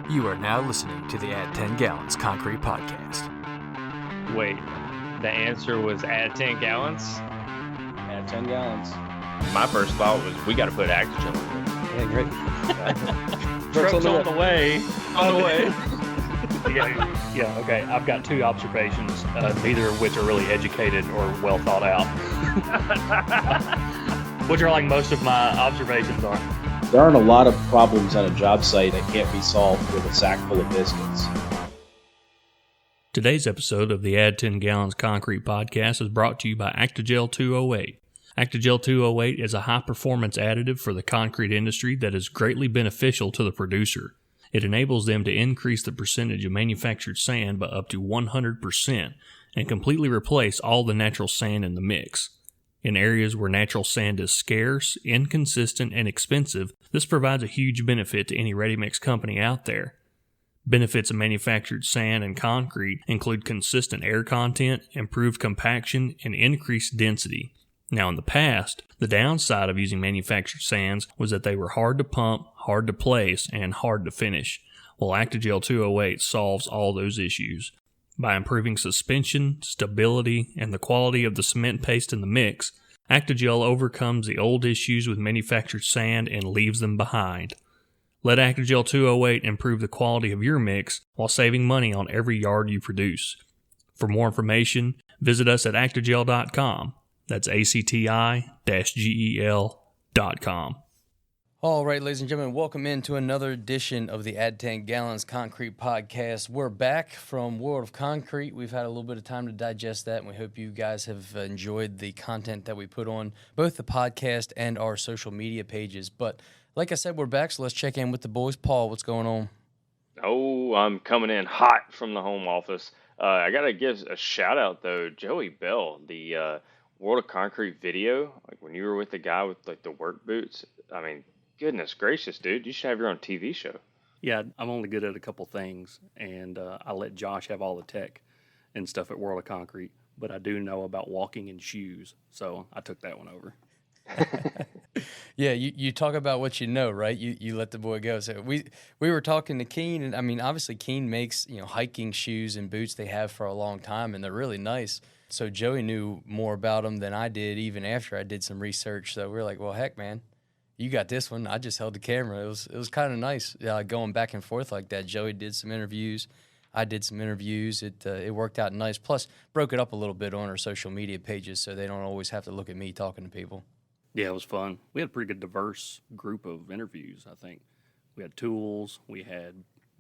You are now listening to the Add 10 Gallons Concrete Podcast. Wait, the answer was add 10 gallons? Add 10 gallons. My first thought was we got to put Actigel in there. Yeah, great. Truck's on the way. On the way. Yeah, okay. I've got two observations, neither of which are really educated or well thought out. Which are like most of my observations are. There aren't a lot of problems on a job site that can't be solved with a sack full of biscuits. Today's episode of the Add 10 Gallons Concrete Podcast is brought to you by Actigel 208. Actigel 208 is a high-performance additive for the concrete industry that is greatly beneficial to the producer. It enables them to increase the percentage of manufactured sand by up to 100% and completely replace all the natural sand in the mix. In areas where natural sand is scarce, inconsistent, and expensive, this provides a huge benefit to any ready-mix company out there. Benefits of manufactured sand and concrete include consistent air content, improved compaction, and increased density. Now in the past, the downside of using manufactured sands was that they were hard to pump, hard to place, and hard to finish. Well, Actigel 208 solves all those issues. By improving suspension, stability, and the quality of the cement paste in the mix, Actigel overcomes the old issues with manufactured sand and leaves them behind. Let Actigel 208 improve the quality of your mix while saving money on every yard you produce. For more information, visit us at actigel.com. That's ACTI-GEL.com. All right, ladies and gentlemen, welcome into another edition of the Add 10 Gallons Concrete Podcast. We're back from World of Concrete. We've had a little bit of time to digest that, and we hope you guys have enjoyed the content that we put on both the podcast and our social media pages. But like I said, we're back, so let's check in with the boys. Paul, what's going on? Oh, I'm coming in hot from the home office. I got to give a shout out, though. Joey Bell, the World of Concrete video, like when you were with the guy with like the work boots, I mean, goodness gracious, dude, you should have your own TV show. Yeah, I'm only good at a couple things, and I let Josh have all the tech and stuff at World of Concrete, but I do know about walking in shoes, so I took that one over. Yeah, you talk about what you know, right? You let the boy go. So we were talking to Keen, and I mean, obviously Keen makes, hiking shoes and boots they have for a long time, and they're really nice. So Joey knew more about them than I did, even after I did some research. So we were like, well, heck, man, you got this one. I just held the camera. It was kind of nice going back and forth like that. Joey did some interviews. I did some interviews. It worked out nice. Plus, broke it up a little bit on our social media pages so they don't always have to look at me talking to people. Yeah, it was fun. We had a pretty good diverse group of interviews, I think. We had tools, we had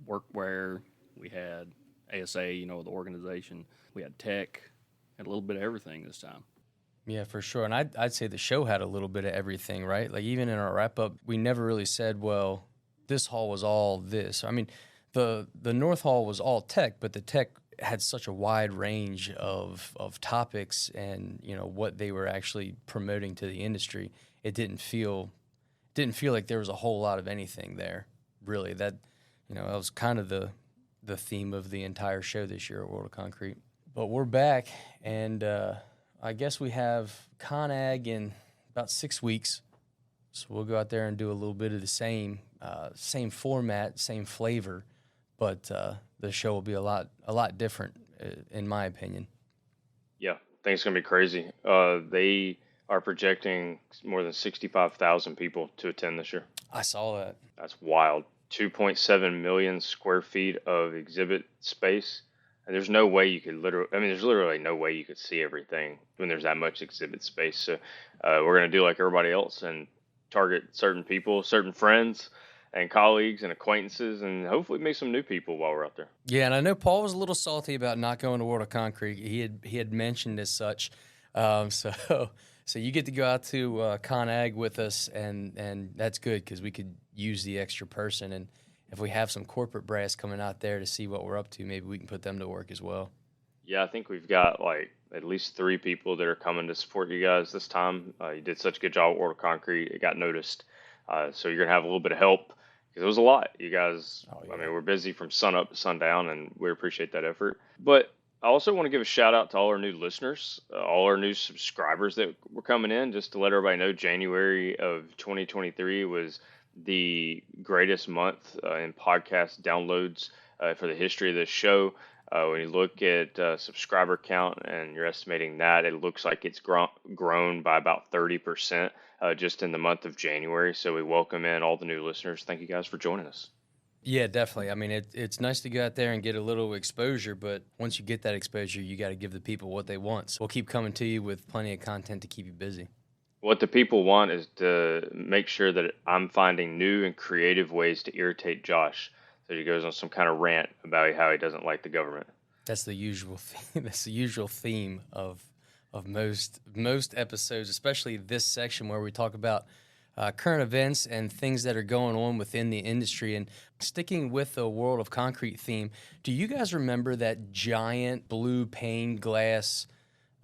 workwear, we had ASA, the organization. We had tech, had a little bit of everything this time. Yeah, for sure. And I'd say the show had a little bit of everything, right? Like even in our wrap-up, we never really said, well, this hall was all this. I mean, the North Hall was all tech, but the tech had such a wide range of topics and, what they were actually promoting to the industry. It didn't feel like there was a whole lot of anything there, really. That, that was kind of the theme of the entire show this year at World of Concrete. But we're back, and I guess we have ConAg in about 6 weeks, so we'll go out there and do a little bit of the same format, same flavor, but the show will be a lot different, in my opinion. Yeah, I think it's going to be crazy. They are projecting more than 65,000 people to attend this year. I saw that. That's wild. 2.7 million square feet of exhibit space. And there's no way you could there's literally no way you could see everything when there's that much exhibit space. So we're going to do like everybody else and target certain people, certain friends and colleagues and acquaintances, and hopefully make some new people while we're out there. Yeah, and I know Paul was a little salty about not going to World of Concrete. He had mentioned as such. So you get to go out to ConAg with us, and that's good because we could use the extra person. And if we have some corporate brass coming out there to see what we're up to, maybe we can put them to work as well. Yeah, I think we've got like at least 3 people that are coming to support you guys this time. You did such a good job at World of Concrete. It got noticed. So you're going to have a little bit of help because it was a lot. You guys, I mean, we're busy from sun up to sundown, and we appreciate that effort. But I also want to give a shout out to all our new listeners, all our new subscribers that were coming in, just to let everybody know January of 2023 was the greatest month in podcast downloads for the history of this show. When you look at subscriber count and you're estimating that, it looks like it's grown by about 30% just in the month of January. So we welcome in all the new listeners. Thank you guys for joining us. Yeah, definitely. I mean, it's nice to go out there and get a little exposure, but once you get that exposure, you got to give the people what they want. So we'll keep coming to you with plenty of content to keep you busy. What the people want is to make sure that I'm finding new and creative ways to irritate Josh. So he goes on some kind of rant about how he doesn't like the government. That's the usual theme. That's the usual theme of most episodes, especially this section where we talk about current events and things that are going on within the industry. And sticking with the World of Concrete theme, do you guys remember that giant blue pane glass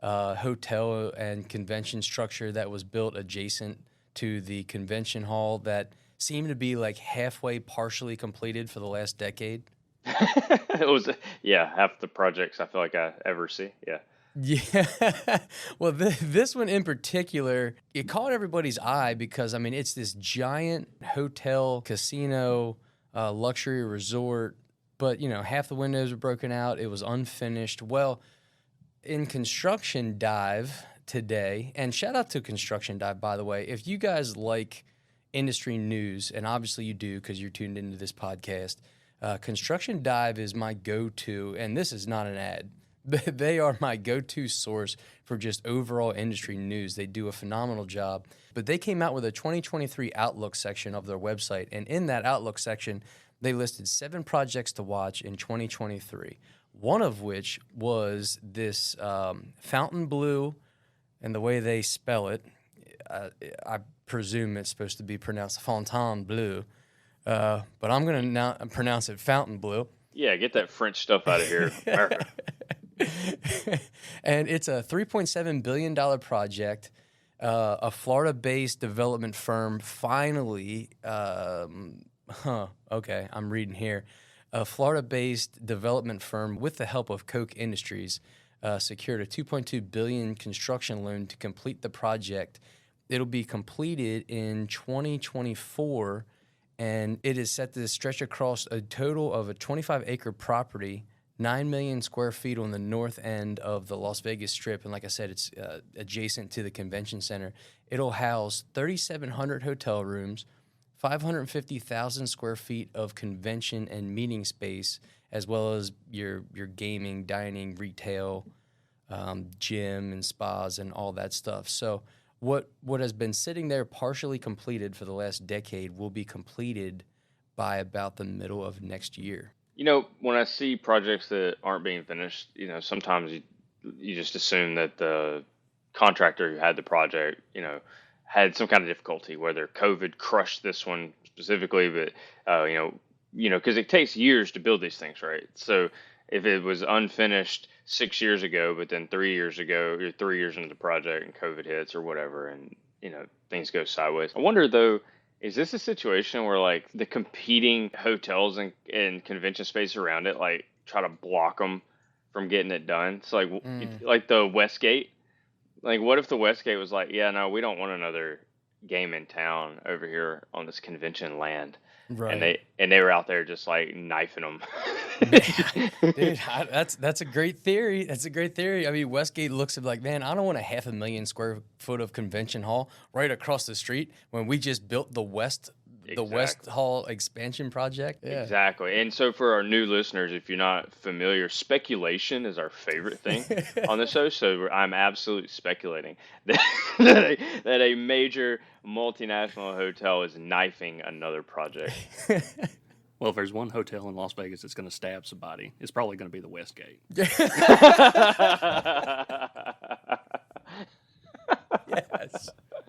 hotel and convention structure that was built adjacent to the convention hall that seemed to be like halfway partially completed for the last decade? It was, half the projects I feel like I ever see. Yeah. Yeah. Well, this one in particular, it caught everybody's eye because, I mean, it's this giant hotel, casino, luxury resort, but, half the windows were broken out. It was unfinished. Well, in Construction Dive today, and shout out to Construction Dive, by the way, if you guys like industry news, and obviously you do because you're tuned into this podcast, Construction Dive is my go-to, and this is not an ad. They are my go-to source for just overall industry news. They do a phenomenal job. But they came out with a 2023 Outlook section of their website, and in that Outlook section, they listed 7 projects to watch in 2023, one of which was this fountain blue, and the way they spell it, I presume it's supposed to be pronounced Fontaine Bleu, but I'm going to now pronounce it Fountain Blue. Yeah, get that French stuff out of here, America. And it's a $3.7 billion project. A Florida-based development firm finally, okay, I'm reading here. A Florida-based development firm with the help of Koch Industries secured a $2.2 billion construction loan to complete the project. It'll be completed in 2024, and it is set to stretch across a total of a 25-acre property, 9 million square feet on the north end of the Las Vegas Strip. And like I said, it's adjacent to the convention center. It'll house 3,700 hotel rooms, 550,000 square feet of convention and meeting space, as well as your gaming, dining, retail, gym and spas and all that stuff. So what has been sitting there partially completed for the last decade will be completed by about the middle of next year. When I see projects that aren't being finished, sometimes you just assume that the contractor who had the project, had some kind of difficulty, whether COVID crushed this one specifically, but, because it takes years to build these things, right? So if it was unfinished 6 years ago, but then 3 years ago, you're 3 years into the project and COVID hits or whatever, and, things go sideways. I wonder, though, is this a situation where, like, the competing hotels and convention space around it, like, try to block them from getting it done? So, like the Westgate, like, what if the Westgate was like, yeah, no, we don't want another game in town over here on this convention land, right? And they were out there just like knifing them. Dude, that's a great theory. That's a great theory. I mean, Westgate looks at like, man, I don't want 500,000 square foot of convention hall right across the street when we just built the West Hall expansion project. Yeah. Exactly. And so for our new listeners, if you're not familiar, speculation is our favorite thing on the show. So I'm absolutely speculating that a major multinational hotel is knifing another project. Well, if there's one hotel in Las Vegas that's going to stab somebody, it's probably going to be the Westgate. Yes.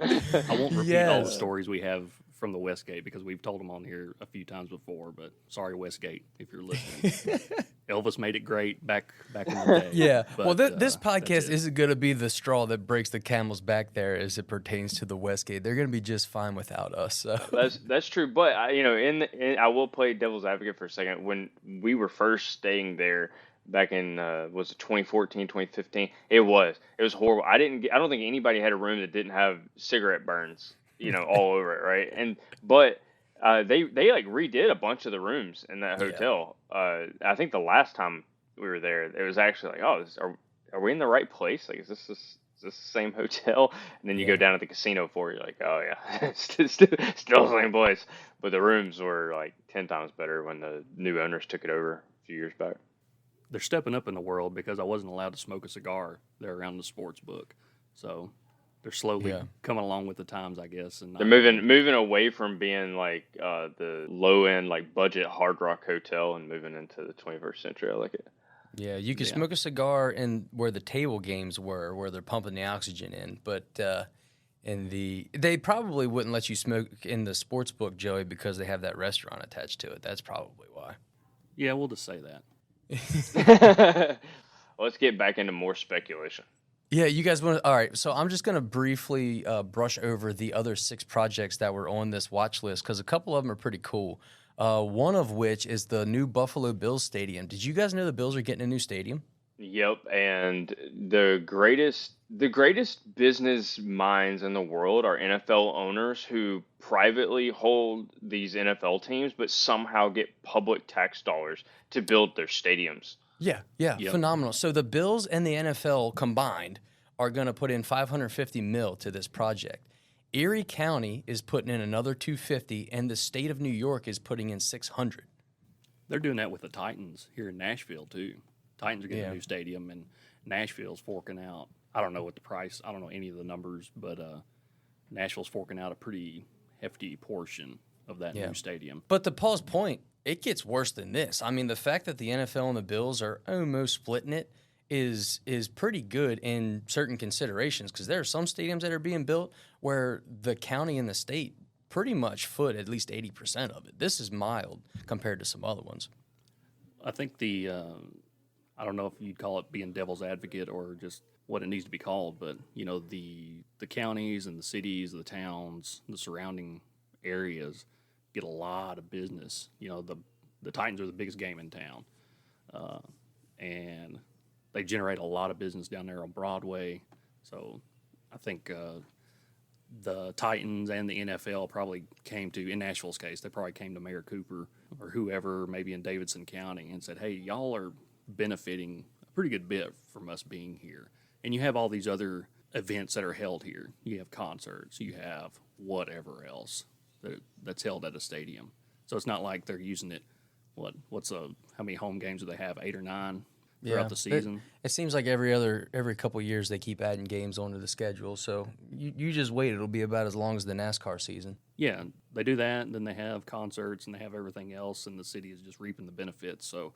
I won't repeat all the stories we have from the Westgate because we've told them on here a few times before, but sorry, Westgate, if you're listening. Elvis made it great back in the day. Yeah. But, well, this podcast isn't going to be the straw that breaks the camel's back there as it pertains to the Westgate. They're going to be just fine without us. So. That's true. But, I will play devil's advocate for a second. When we were first staying there back in, was it 2014, 2015? It was horrible. I don't think anybody had a room that didn't have cigarette burns, all over it, right? But They like redid a bunch of the rooms in that Yeah. hotel. I think the last time we were there, it was actually like, oh, are we in the right place? Like, is this the same hotel? And then you go Yeah. down to the casino for it, you're like, oh yeah, still the same place. But the rooms were like 10 times better when the new owners took it over a few years back. They're stepping up in the world because I wasn't allowed to smoke a cigar there around the sports book. So they're slowly Yeah. coming along with the times, I guess. And They're moving away from being like the low end like budget Hard Rock hotel and moving into the 21st century. I like it. Yeah, you could Yeah. smoke a cigar in where the table games were, where they're pumping the oxygen in. But they probably wouldn't let you smoke in the sports book, Joey, because they have that restaurant attached to it. That's probably why. Yeah, we'll just say that. Let's get back into more speculation. Yeah, you guys want to? All right, so I'm just going to briefly brush over the other 6 projects that were on this watch list because a couple of them are pretty cool. One of which is the new Buffalo Bills stadium. Did you guys know the Bills are getting a new stadium? Yep, and the greatest business minds in the world are NFL owners who privately hold these NFL teams, but somehow get public tax dollars to build their stadiums. Yeah, Yep. phenomenal. So the Bills and the NFL combined are going to put in $550 million to this project. Erie County is putting in another $250, and the state of New York is putting in $600. They're doing that with the Titans here in Nashville, too. Titans are getting Yeah. a new stadium, and Nashville's forking out. I don't know what the price, I don't know any of the numbers, but Nashville's forking out a pretty hefty portion of that Yeah. new stadium. But to Paul's point, it gets worse than this. I mean, the fact that the NFL and the Bills are almost splitting it is pretty good in certain considerations because there are some stadiums that are being built where the county and the state pretty much foot at least 80% of it. This is mild compared to some other ones. I think I don't know if you'd call it being devil's advocate or just what it needs to be called, but, you know, the counties and the cities, the towns, the surrounding areas get a lot of business. You know, the Titans are the biggest game in town, and they generate a lot of business down there on Broadway. So I think the Titans and the NFL probably came to, in Nashville's case, they probably came to Mayor Cooper or whoever, maybe in Davidson County, and said, hey, y'all are benefiting a pretty good bit from us being here. And you have all these other events that are held here. You have concerts, you have whatever else that's held at a stadium. So it's not like they're using it, how many home games do they have, 8 or 9 throughout the season? It seems like every couple of years they keep adding games onto the schedule. So you just wait. It'll be about as long as the NASCAR season. Yeah, they do that, and then they have concerts, and they have everything else, and the city is just reaping the benefits. So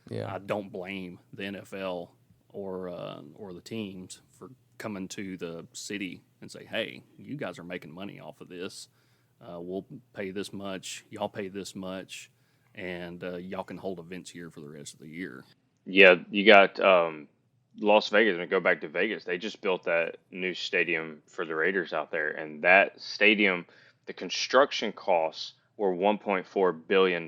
Yeah. I don't blame the NFL or the teams for coming to the city and say, hey, you guys are making money off of this. We'll pay this much, y'all pay this much, and y'all can hold events here for the rest of the year. Yeah, you got Las Vegas. And go back to Vegas, they just built that new stadium for the Raiders out there, and that stadium, the construction costs were $1.4 billion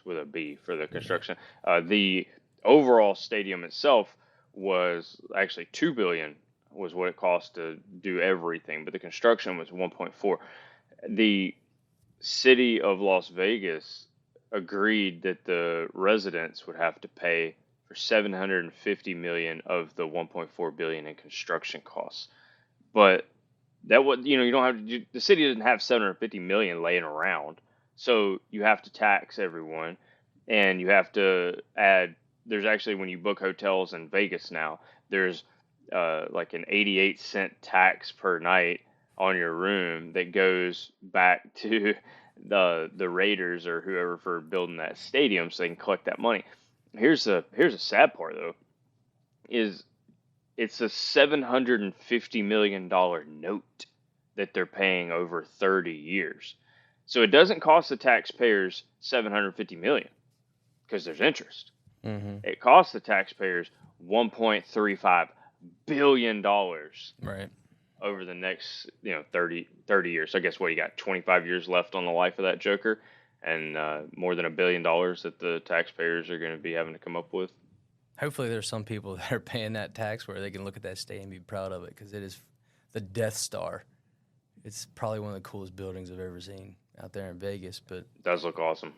with a B for the construction. The overall stadium itself was actually $2 billion was what it cost to do everything, but the construction was 1.4. The city of Las Vegas agreed that the residents would have to pay for $750 million of the $1.4 billion in construction costs. But that would, you don't have to, the city doesn't have $750 million laying around. So you have to tax everyone, and you have to add, there's actually, when you book hotels in Vegas now, there's like an 88-cent tax per night on your room that goes back to the Raiders or whoever for building that stadium so they can collect that money. Here's a sad part though, is it's a $750 million note that they're paying over 30 years. So it doesn't cost the taxpayers $750 million because there's interest. Mm-hmm. It costs the taxpayers $1.35 billion Right. over the next 30 years. So I guess you got 25 years left on the life of that joker, and more than $1 billion that the taxpayers are going to be having to come up with. Hopefully there's some people that are paying that tax where they can look at that stadium and be proud of it because it is the Death Star. It's probably one of the coolest buildings I've ever seen. out there in Vegas. But It does look awesome.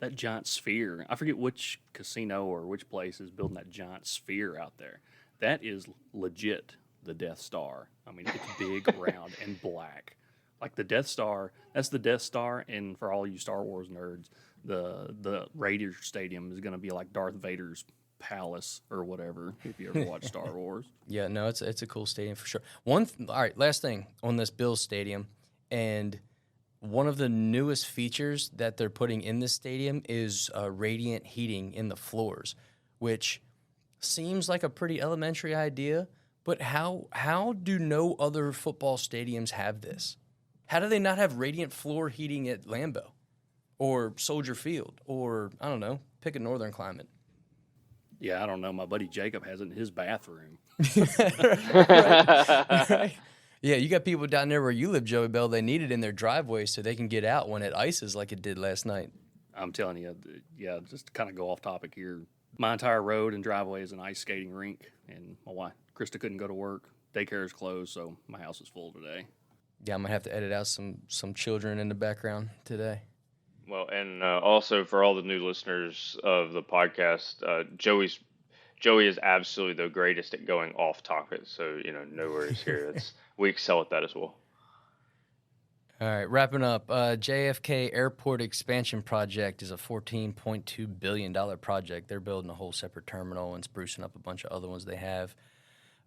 That giant sphere. I forget which casino or which place is building that giant sphere out there. That is legit the Death Star. I mean, it's big, round, and black. Like the Death Star, that's the Death Star, and for all you Star Wars nerds, the Raider Stadium is going to be like Darth Vader's palace or whatever, if you ever watch Star Wars. yeah, no, it's a cool stadium for sure. All right, last thing on this Bills stadium, and one of the newest features that they're putting in this stadium is radiant heating in the floors, which seems like a pretty elementary idea, but how do no other football stadiums have this? How do they not have radiant floor heating at Lambeau or Soldier Field or, I don't know, pick a northern climate? Yeah, I don't know. My buddy Jacob has it in his bathroom. right. Yeah, you got people down there where you live, Joey Bell, they need it in their driveway so they can get out when it ices like it did last night. I'm telling you, yeah, just to kind of go off topic here. My entire road and driveway is an ice skating rink, and my wife, Krista, couldn't go to work. Daycare is closed, so my house is full today. Yeah, I'm going to have to edit out some children in the background today. Well, and also for all the new listeners of the podcast, Joey is absolutely the greatest at going off topic. So, no worries here. We excel at that as well. All right, wrapping up. JFK Airport Expansion Project is a $14.2 billion project. They're building a whole separate terminal and sprucing up a bunch of other ones they have.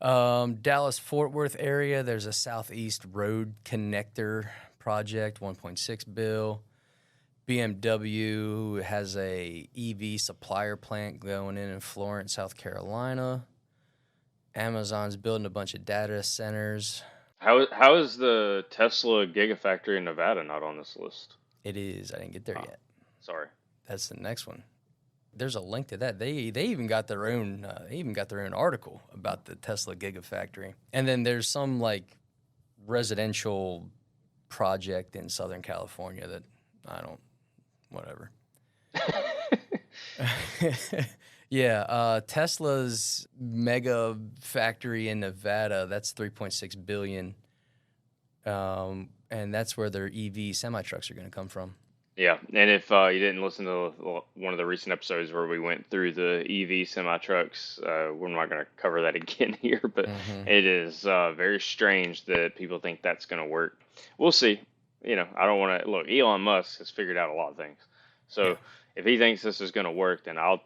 Dallas-Fort Worth area, there's a Southeast Road Connector project, $1.6 billion. BMW has a EV supplier plant going in Florence, South Carolina. Amazon's building a bunch of data centers. How is the Tesla Gigafactory in Nevada not on this list? It is. I didn't get there yet. Sorry. That's the next one. There's a link to that. They even got their own article about the Tesla Gigafactory. And then there's some like residential project in Southern California that whatever. Yeah, Tesla's mega factory in Nevada, that's $3.6 billion. And that's where their EV semi-trucks are going to come from. Yeah, and if you didn't listen to one of the recent episodes where we went through the EV semi-trucks, we're not going to cover that again here, but it is very strange that people think that's going to work. We'll see. I don't want to... Look, Elon Musk has figured out a lot of things. So if he thinks this is going to work, then I'll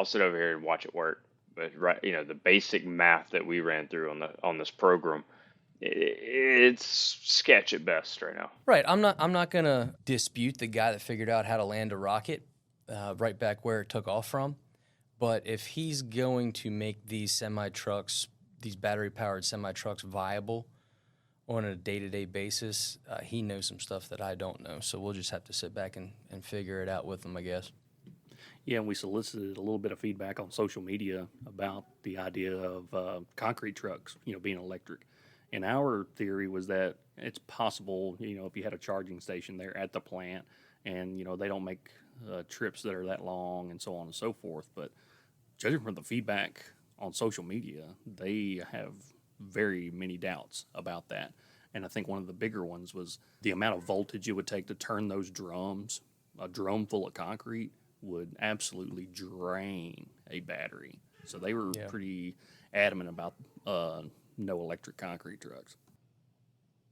sit over here and watch it work. But, the basic math that we ran through on this program, it's sketch at best right now. Right. I'm not going to dispute the guy that figured out how to land a rocket right back where it took off from. But if he's going to make these semi-trucks, these battery-powered semi-trucks viable on a day-to-day basis, he knows some stuff that I don't know. So we'll just have to sit back and figure it out with him, I guess. Yeah, and we solicited a little bit of feedback on social media about the idea of concrete trucks, being electric. And our theory was that it's possible, if you had a charging station there at the plant and, they don't make trips that are that long and so on and so forth. But judging from the feedback on social media, they have very many doubts about that. And I think one of the bigger ones was the amount of voltage it would take to turn those drums. A drum full of concrete would absolutely drain a battery. So they were pretty adamant about no electric concrete trucks.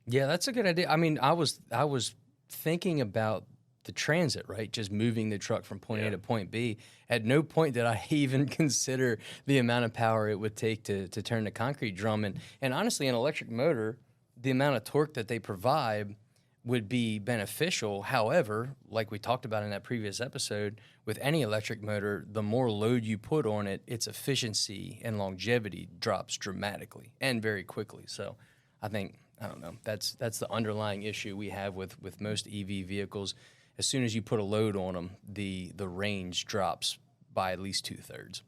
Yeah, that's a good idea. I mean, I was thinking about the transit, right? Just moving the truck from point A to point B. At no point did I even consider the amount of power it would take to turn the concrete drum. And honestly, an electric motor, the amount of torque that they provide would be beneficial. However, like we talked about in that previous episode, with any electric motor, the more load you put on it, its efficiency and longevity drops dramatically and very quickly. So I think, I don't know, that's the underlying issue we have with most EV vehicles. As soon as you put a load on them, the range drops by at least 2/3.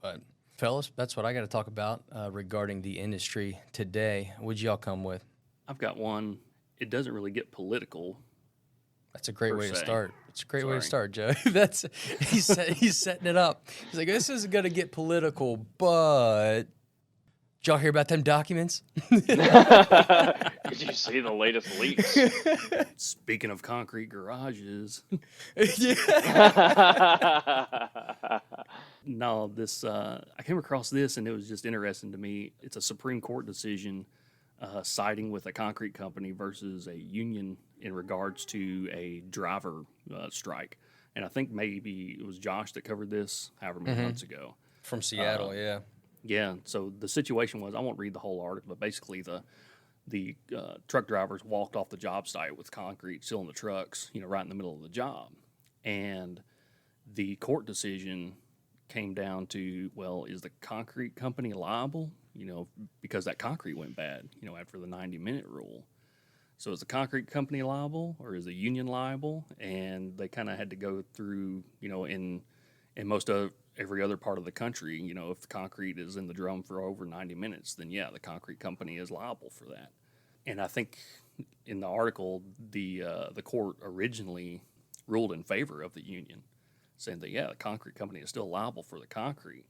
But fellas, that's what I got to talk about regarding the industry today. What'd y'all come with? I've got one. It doesn't really get political. That's a great way to start. It's a great way to start, Joe. He's setting it up. He's like, this isn't going to get political, but Did y'all hear about them documents? Did you see the latest leaks? Speaking of concrete garages, no, this I came across this and it was just interesting to me. It's a Supreme Court decision siding with a concrete company versus a union in regards to a driver strike. And I think maybe it was Josh that covered this however many months ago. From Seattle, yeah. Yeah, so the situation was, I won't read the whole article, but basically the truck drivers walked off the job site with concrete still in the trucks, right in the middle of the job. And the court decision came down to, well, is the concrete company liable? Because that concrete went bad, after the 90-minute rule. So is the concrete company liable or is the union liable? And they kind of had to go through, in most of every other part of the country, if the concrete is in the drum for over 90 minutes, then yeah, the concrete company is liable for that. And I think in the article, the court originally ruled in favor of the union, saying that, yeah, the concrete company is still liable for the concrete.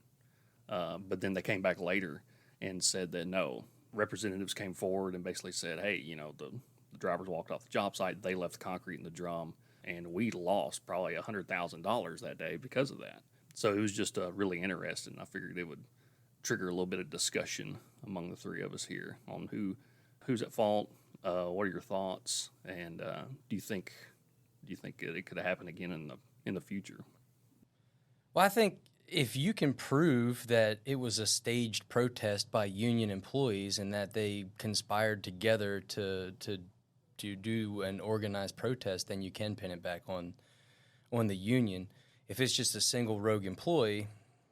But then they came back later and said that no, representatives came forward and basically said, hey, the drivers walked off the job site, they left the concrete in the drum, and we lost probably $100,000 that day because of that. So it was just really interesting. I figured it would trigger a little bit of discussion among the three of us here on who's at fault, what are your thoughts, and do you think it could happen again in the future? Well, I think if you can prove that it was a staged protest by union employees and that they conspired together to do an organized protest, then you can pin it back on the union. If it's just a single rogue employee,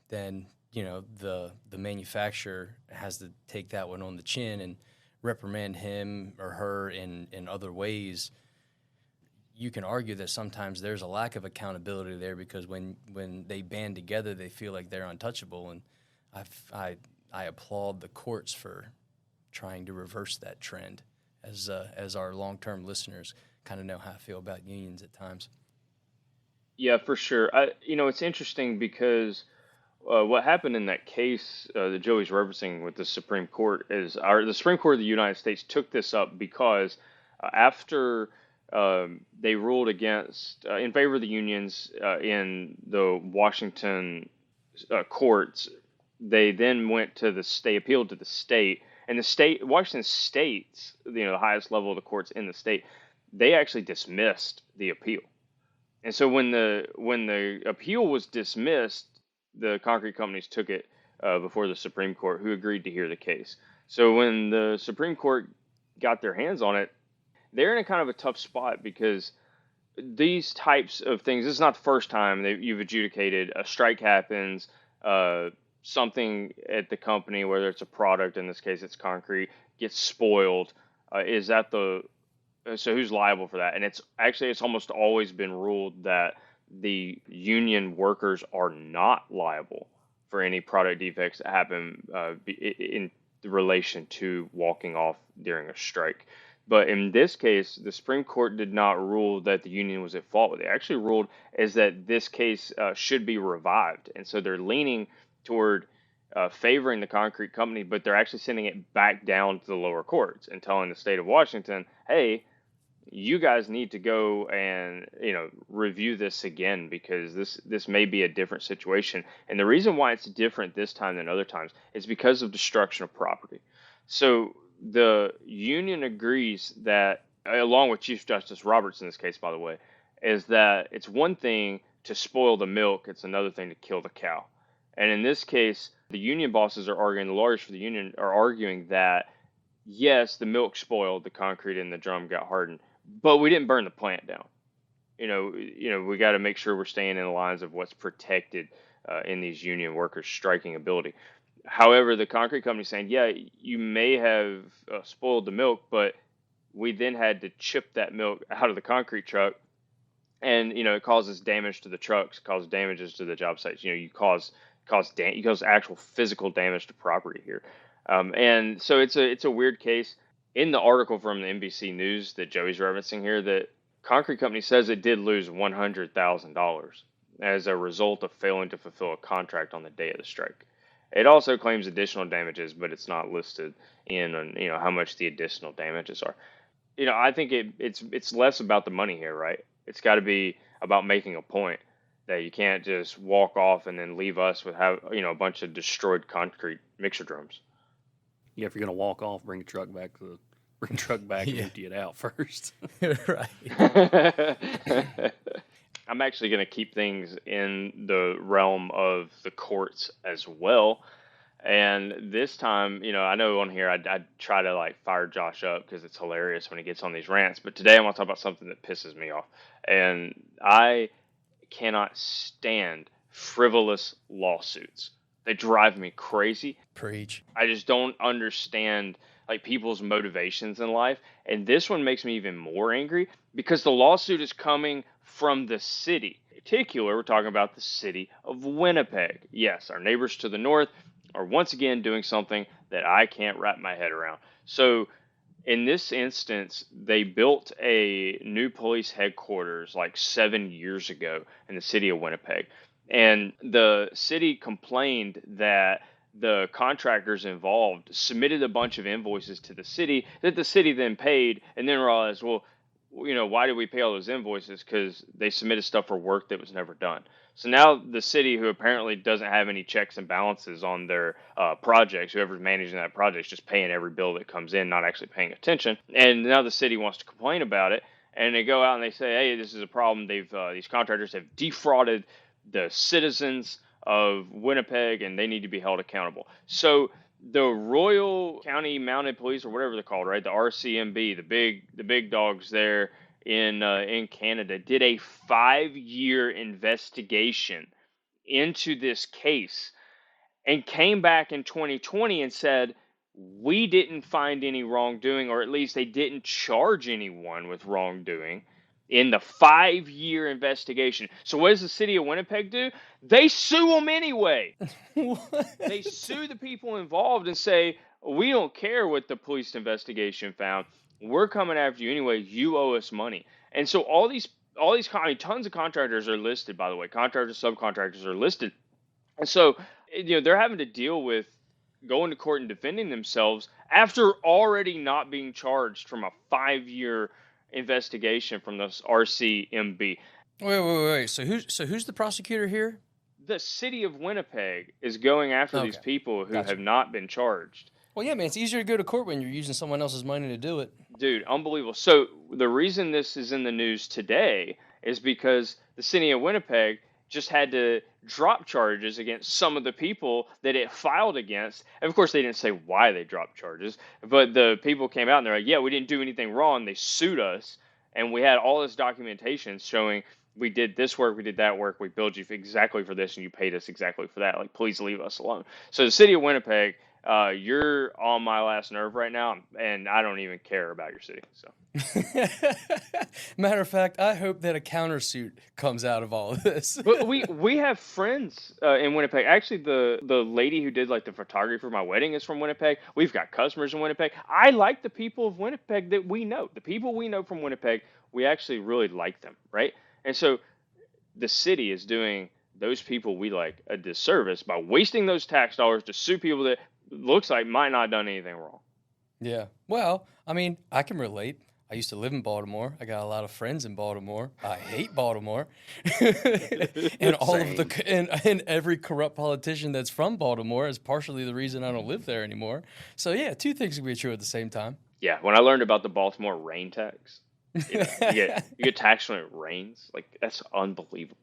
then the manufacturer has to take that one on the chin and reprimand him or her in other ways. You can argue that sometimes there's a lack of accountability there because when they band together, they feel like they're untouchable. And I applaud the courts for trying to reverse that trend, as our long-term listeners kind of know how I feel about unions at times. Yeah, for sure. It's interesting because what happened in that case that Joey's referencing with the Supreme Court is the Supreme Court of the United States took this up because after they ruled against in favor of the unions in the Washington courts, they then went to the state, appealed to the state, and the state, Washington State's, the highest level of the courts in the state, they actually dismissed the appeal. And so when the appeal was dismissed, the concrete companies took it before the Supreme Court, who agreed to hear the case. So when the Supreme Court got their hands on it, they're in a kind of a tough spot because these types of things, this is not the first time that you've adjudicated a strike happens, something at the company, whether it's a product, in this case it's concrete, gets spoiled. So who's liable for that? And it's almost always been ruled that the union workers are not liable for any product defects that happen in relation to walking off during a strike. But in this case, the Supreme Court did not rule that the union was at fault. What they actually ruled is that this case should be revived. And so they're leaning toward favoring the concrete company, but they're actually sending it back down to the lower courts and telling the state of Washington, hey, you guys need to go and review this again because this may be a different situation. And the reason why it's different this time than other times is because of destruction of property. So the union agrees that, along with Chief Justice Roberts in this case, by the way, is that it's one thing to spoil the milk, it's another thing to kill the cow. And in this case, the union bosses are arguing, the lawyers for the union are arguing that, yes, the milk spoiled, the concrete in the drum got hardened, but we didn't burn the plant down. We got to make sure we're staying in the lines of what's protected in these union workers' striking ability. However, the concrete company is saying, yeah, you may have spoiled the milk, but we then had to chip that milk out of the concrete truck, and it causes damage to the trucks, causes damages to the job sites. You cause actual physical damage to property here, and so it's a weird case. In the article from the NBC News that Joey's referencing here, the concrete company says it did lose $100,000 as a result of failing to fulfill a contract on the day of the strike. It also claims additional damages, but it's not listed in how much the additional damages are. I think it's less about the money here, right? It's got to be about making a point that you can't just walk off and then leave us with a bunch of destroyed concrete mixer drums. Yeah, if you're gonna walk off, bring the truck back and empty it out first. Right. I'm actually going to keep things in the realm of the courts as well. And this time, I know on here I try to like fire Josh up because it's hilarious when he gets on these rants. But today I want to talk about something that pisses me off. And I cannot stand frivolous lawsuits. They drive me crazy. Preach. I just don't understand like people's motivations in life. And this one makes me even more angry because the lawsuit is coming from the city. In particular, we're talking about the city of Winnipeg. Yes, our neighbors to the north are once again doing something that I can't wrap my head around. So in this instance, they built a new police headquarters like 7 years ago in the city of Winnipeg. And the city complained that the contractors involved submitted a bunch of invoices to the city that the city then paid, and then realized, well, why did we pay all those invoices? Because they submitted stuff for work that was never done. So now the city, who apparently doesn't have any checks and balances on their projects, whoever's managing that project is just paying every bill that comes in, not actually paying attention. And now the city wants to complain about it, and they go out and they say, hey, this is a problem. These contractors have defrauded the citizens of Winnipeg, and they need to be held accountable. So the Royal County Mounted Police, or whatever they're called, right? The RCMB, the big dogs there in Canada, did a 5-year investigation into this case and came back in 2020 and said, we didn't find any wrongdoing, or at least they didn't charge anyone with wrongdoing in the 5-year investigation. So what does the city of Winnipeg do? They sue them anyway. They sue the people involved and say, we don't care what the police investigation found. We're coming after you anyway. You owe us money. And so all these tons of contractors are listed, by the way. Contractors, subcontractors are listed. And so, they're having to deal with going to court and defending themselves after already not being charged from a 5-year investigation from the RCMB. Wait. So who's the prosecutor here? The city of Winnipeg is going after these people who have not been charged. Well, yeah, man, it's easier to go to court when you're using someone else's money to do it. Dude, unbelievable. So the reason this is in the news today is because the city of Winnipeg just had to drop charges against some of the people that it filed against. And of course, they didn't say why they dropped charges, but the people came out and they're like, yeah, we didn't do anything wrong. They sued us, and we had all this documentation showing we did this work, we did that work, we billed you exactly for this, and you paid us exactly for that. Like, please leave us alone. So the city of Winnipeg, you're on my last nerve right now, and I don't even care about your city. So, matter of fact, I hope that a countersuit comes out of all of this. But we have friends in Winnipeg. Actually, the lady who did like the photography for my wedding is from Winnipeg. We've got customers in Winnipeg. I like the people of Winnipeg that we know. The people we know from Winnipeg, we actually really like them, right? And so the city is doing those people we like a disservice by wasting those tax dollars to sue people that looks like might not have done anything wrong. Yeah. Well, I mean, I can relate. I used to live in Baltimore. I got a lot of friends in Baltimore. I hate Baltimore. And all of and every corrupt politician that's from Baltimore is partially the reason I don't live there anymore. So yeah, two things can be true at the same time. Yeah, when I learned about the Baltimore rain tax, you get taxed when it rains. Like, that's unbelievable.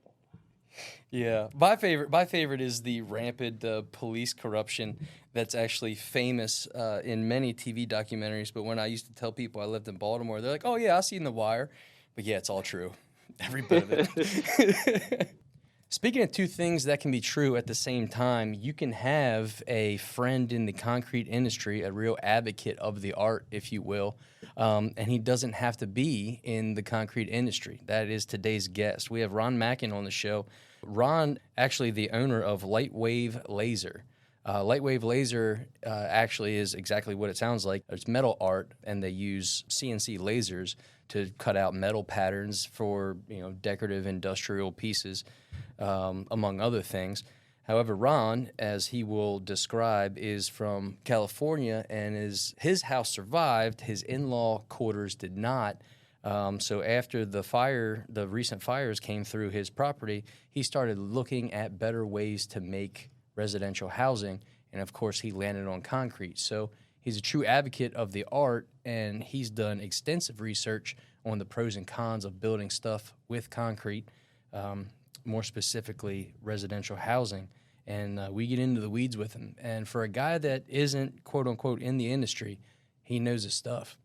Yeah, my favorite is the rampant police corruption that's actually famous in many TV documentaries. But when I used to tell people I lived in Baltimore, they're like, "Oh yeah, I've seen The Wire," but yeah, it's all true, every bit of it. Speaking of two things that can be true at the same time, you can have a friend in the concrete industry, a real advocate of the art, if you will, and he doesn't have to be in the concrete industry. That is today's guest. We have Ron Macken on the show. Ron, actually the owner of Lightwave Laser. Lightwave Laser actually is exactly what it sounds like. It's metal art, and they use CNC lasers to cut out metal patterns for decorative industrial pieces, among other things. However, Ron, as he will describe, is from California, and his house survived. His in-law quarters did not. So after the recent fires came through his property, he started looking at better ways to make residential housing. And of course, he landed on concrete. So he's a true advocate of the art, and he's done extensive research on the pros and cons of building stuff with concrete, more specifically residential housing. And we get into the weeds with him. And for a guy that isn't, quote unquote, in the industry, he knows his stuff.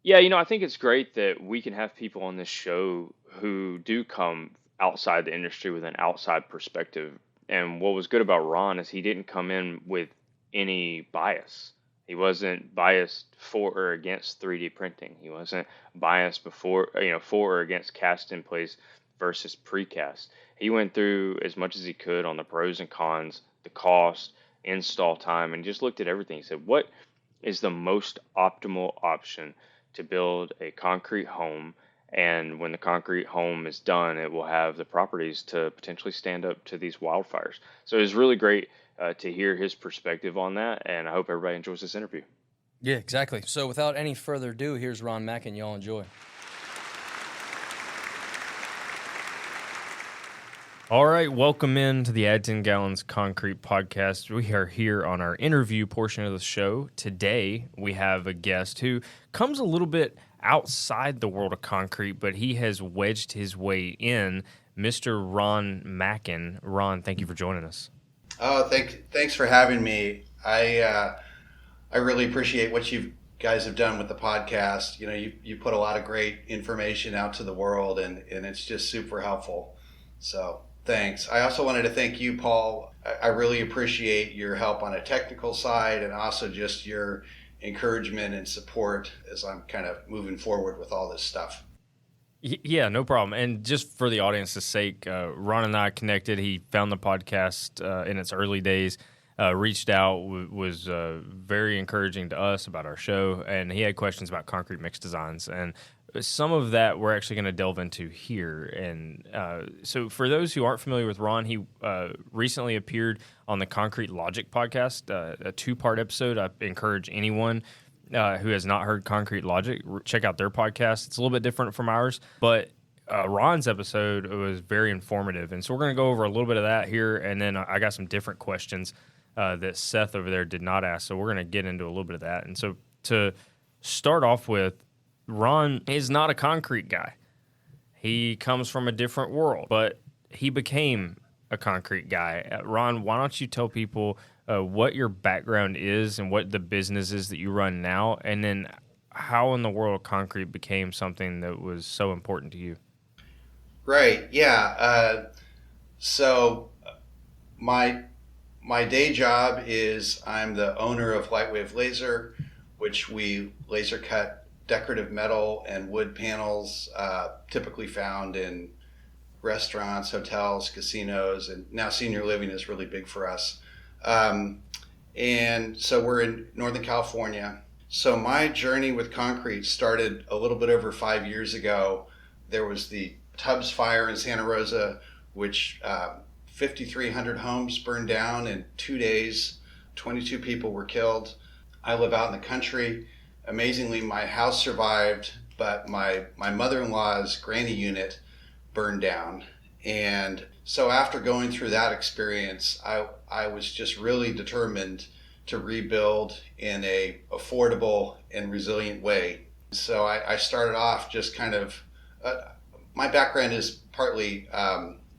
Yeah, I think it's great that we can have people on this show who do come outside the industry with an outside perspective. And what was good about Ron is he didn't come in with any bias. He wasn't biased for or against 3D printing. He wasn't biased for or against cast in place versus precast. He went through as much as he could on the pros and cons, the cost, install time, and just looked at everything. He said, what is the most optimal option to build a concrete home? And when the concrete home is done, it will have the properties to potentially stand up to these wildfires. So it was really great to hear his perspective on that, and I hope everybody enjoys this interview. Yeah, exactly. So without any further ado, here's Ron Macken. Y'all enjoy. All right, welcome in to the Add 10 Gallons Concrete Podcast. We are here on our interview portion of the show. Today, we have a guest who comes a little bit outside the world of concrete, but he has wedged his way in, Mr. Ron Macken. Ron, thank you for joining us. Oh, thanks for having me. I really appreciate what you guys have done with the podcast. You put a lot of great information out to the world, and it's just super helpful. So thanks. I also wanted to thank you, Paul. I really appreciate your help on a technical side, and also just your encouragement and support as I'm kind of moving forward with all this stuff. Yeah, no problem. And just for the audience's sake, Ron and I connected. He found the podcast in its early days, reached out, was very encouraging to us about our show, and he had questions about concrete mix designs. And some of that we're actually going to delve into here. And so for those who aren't familiar with Ron, he recently appeared on the Concrete Logic podcast, a 2-part episode. I encourage anyone who has not heard Concrete Logic, check out their podcast. It's a little bit different from ours, but Ron's episode was very informative. And so we're going to go over a little bit of that here, and then I got some different questions that Seth over there did not ask, so we're going to get into a little bit of that. And so to start off with, Ron is not a concrete guy. He comes from a different world, but he became a concrete guy. Ron, why don't you tell people what your background is and what the business is that you run now, and then how in the world concrete became something that was so important to you? Right. Yeah. So my day job is I'm the owner of Lightwave Laser, which we laser cut decorative metal and wood panels, typically found in restaurants, hotels, casinos, and now senior living is really big for us. And so we're in Northern California. So my journey with concrete started a little bit over 5 years ago. There was the Tubbs fire in Santa Rosa, which 5,300 homes burned down in 2 days. 22 people were killed. I live out in the country. Amazingly, my house survived, but my mother-in-law's granny unit burned down. And so after going through that experience, I was just really determined to rebuild in a affordable and resilient way. So I started off just kind of, my background is partly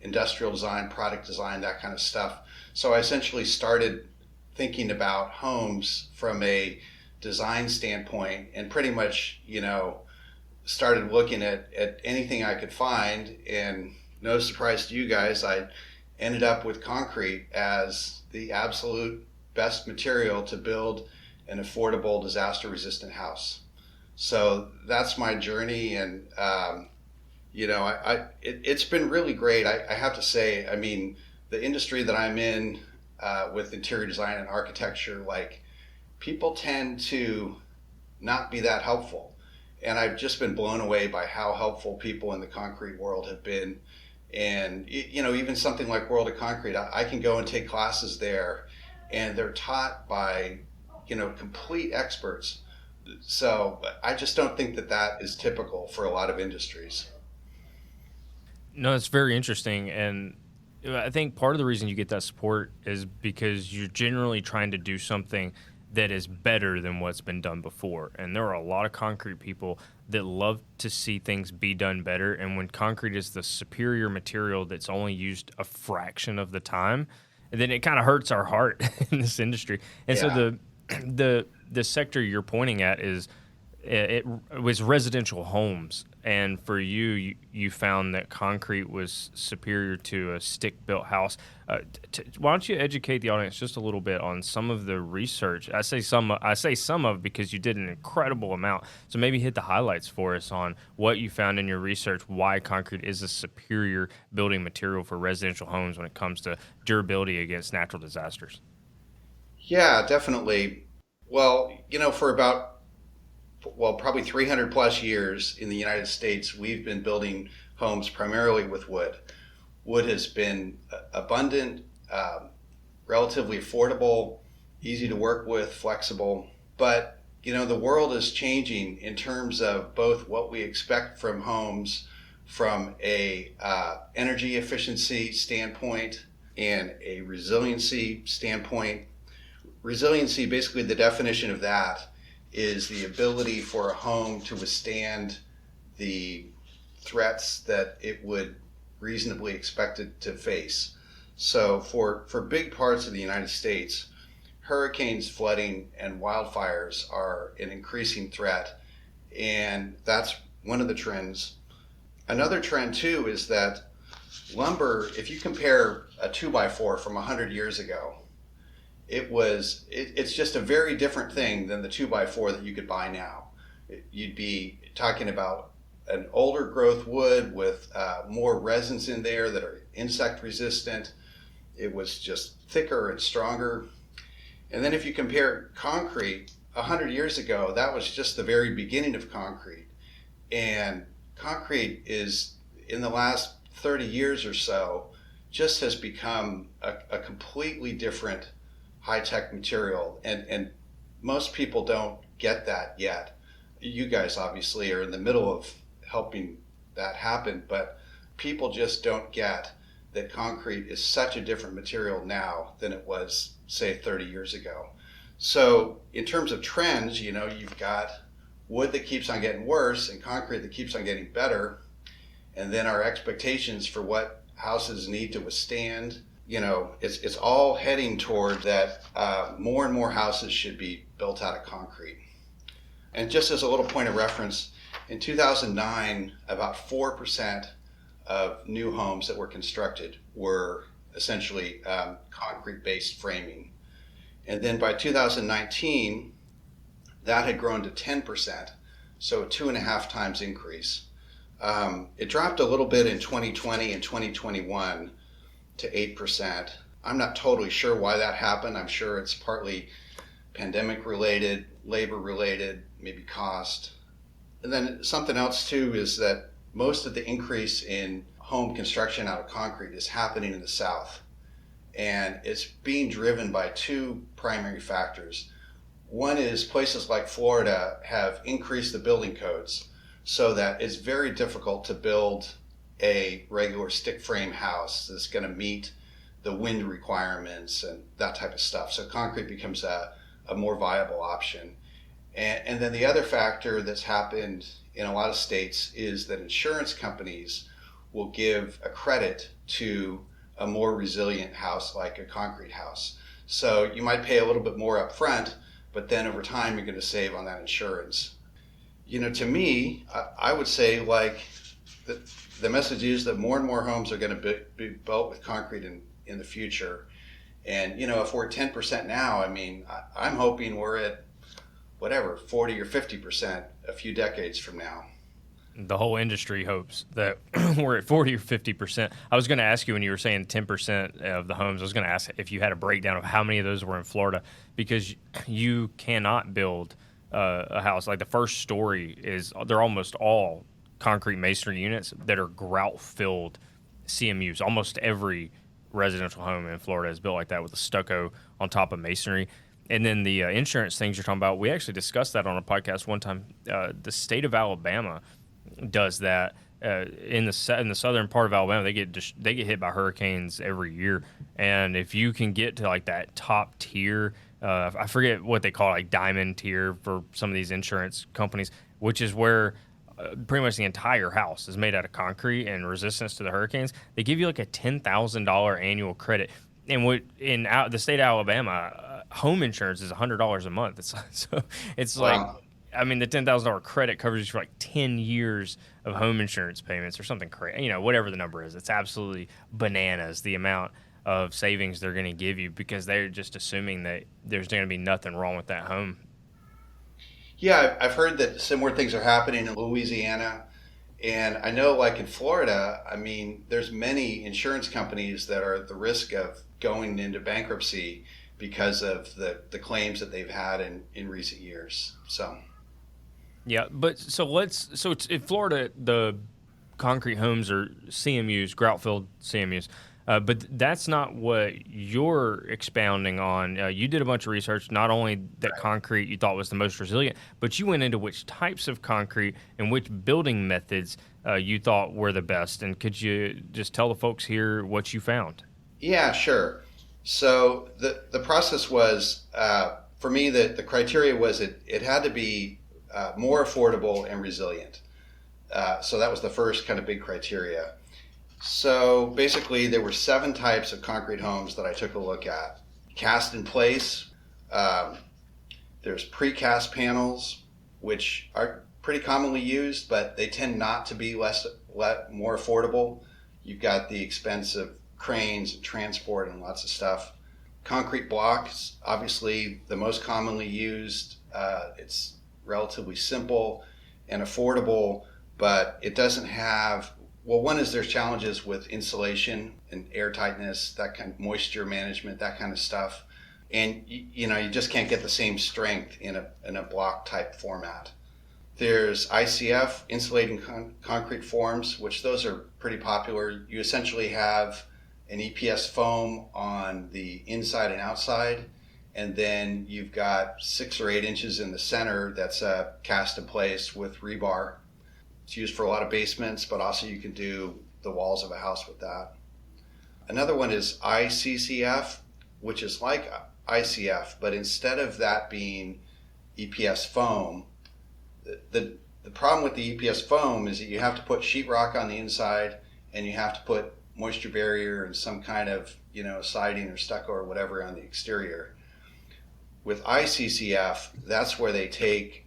industrial design, product design, that kind of stuff. So I essentially started thinking about homes from a design standpoint, and pretty much, started looking at anything I could find. And no surprise to you guys, I ended up with concrete as the absolute best material to build an affordable, disaster-resistant house. So that's my journey, and it's been really great. I have to say, I mean, the industry that I'm in with interior design and architecture, like, people tend to not be that helpful. And I've just been blown away by how helpful people in the concrete world have been. And, even something like World of Concrete, I can go and take classes there, and they're taught by, complete experts. So I just don't think that is typical for a lot of industries. No, it's very interesting, and I think part of the reason you get that support is because you're generally trying to do something that is better than what's been done before. And there are a lot of concrete people that love to see things be done better. And when concrete is the superior material that's only used a fraction of the time, then it kind of hurts our heart in this industry. And so the sector you're pointing at is it was residential homes, and for you found that concrete was superior to a stick-built house. Why don't you educate the audience just a little bit on some of the research? I say some of because you did an incredible amount. So maybe hit the highlights for us on what you found in your research, why concrete is a superior building material for residential homes when it comes to durability against natural disasters. Yeah, definitely. Well, for probably 300 plus years in the United States, we've been building homes primarily with wood. Wood has been abundant, relatively affordable, easy to work with, flexible. But, the world is changing in terms of both what we expect from homes from a energy efficiency standpoint and a resiliency standpoint. Resiliency, basically the definition of that is the ability for a home to withstand the threats that it would reasonably expect it to face. So for big parts of the United States, hurricanes, flooding, and wildfires are an increasing threat, and that's one of the trends. Another trend too is that lumber, if you compare a 2x4 from 100 years ago, it's just a very different thing than the 2x4 that you could buy now. You'd be talking about an older growth wood with more resins in there that are insect resistant. It was just thicker and stronger. And then if you compare concrete, 100 years ago, that was just the very beginning of concrete. And concrete is, in the last 30 years or so, just has become a completely different high-tech material, and most people don't get that yet. You guys obviously are in the middle of helping that happen, but people just don't get that concrete is such a different material now than it was, say, 30 years ago. So in terms of trends, you've got wood that keeps on getting worse and concrete that keeps on getting better, and then our expectations for what houses need to withstand. It's all heading toward that more and more houses should be built out of concrete. And just as a little point of reference, in 2009, about 4% of new homes that were constructed were essentially concrete-based framing. And then by 2019, that had grown to 10%, so a 2.5 times increase. It dropped a little bit in 2020 and 2021 to 8%. I'm not totally sure why that happened. I'm sure it's partly pandemic related, labor related, maybe cost. And then something else too is that most of the increase in home construction out of concrete is happening in the South. And it's being driven by two primary factors. One is places like Florida have increased the building codes so that it's very difficult to build a regular stick frame house that's going to meet the wind requirements and that type of stuff. So concrete becomes a more viable option. And then the other factor that's happened in a lot of states is that insurance companies will give a credit to a more resilient house like a concrete house. So you might pay a little bit more up front, but then over time you're going to save on that insurance. To me, I would say the message is that more and more homes are going to be built with concrete in the future. And, if we're at 10% now, I'm hoping we're at 40 or 50% a few decades from now. The whole industry hopes that we're at 40 or 50%. I was going to ask you when you were saying 10% of the homes, I was going to ask if you had a breakdown of how many of those were in Florida, because you cannot build a house. Like the first story they're almost all concrete masonry units that are grout filled CMUs. Almost every residential home in Florida is built like that with a stucco on top of masonry. And then the insurance things you're talking about, we actually discussed that on a podcast one time. The state of Alabama does that. In the southern part of Alabama, they get hit by hurricanes every year, and if you can get to like that top tier, I forget what they call it, like diamond tier for some of these insurance companies, which is where pretty much the entire house is made out of concrete and resistance to the hurricanes. They give you like a $10,000 annual credit, and the state of Alabama, home insurance is $100 a month. It's like. Wow. I mean, the $10,000 credit covers you for like 10 years of home insurance payments or something crazy, whatever the number is. It's absolutely bananas, the amount of savings they're going to give you, because they're just assuming that there's going to be nothing wrong with that home. Yeah, I've heard that similar things are happening in Louisiana. And I know, like in Florida, I mean, there's many insurance companies that are at the risk of going into bankruptcy because of the claims that they've had in recent years. So. Yeah, but so it's in Florida, the concrete homes are CMUs, grout-filled CMUs, but that's not what you're expounding on. You did a bunch of research, not only that concrete you thought was the most resilient, but you went into which types of concrete and which building methods you thought were the best. And could you just tell the folks here what you found? Yeah, sure. So the process was, for me, the criteria was it had to be more affordable and resilient. So that was the first kind of big criteria. So basically there were 7 types of concrete homes that I took a look at. Cast in place, there's precast panels, which are pretty commonly used, but they tend not to be more affordable. You've got the expense of cranes and transport and lots of stuff. Concrete blocks, obviously the most commonly used. It's relatively simple and affordable, but it doesn't have, well, one is there's challenges with insulation and air tightness, that kind of moisture management, that kind of stuff. And you just can't get the same strength in a block type format. There's ICF, insulating concrete forms, which those are pretty popular. You essentially have an EPS foam on the inside and outside, and then you've got 6 or 8 inches in the center that's cast in place with rebar. It's used for a lot of basements, but also you can do the walls of a house with that. Another one is ICCF, which is like ICF, but instead of that being EPS foam, the problem with the EPS foam is that you have to put sheetrock on the inside, and you have to put moisture barrier and some kind of siding or stucco or whatever on the exterior. With ICCF, that's where they take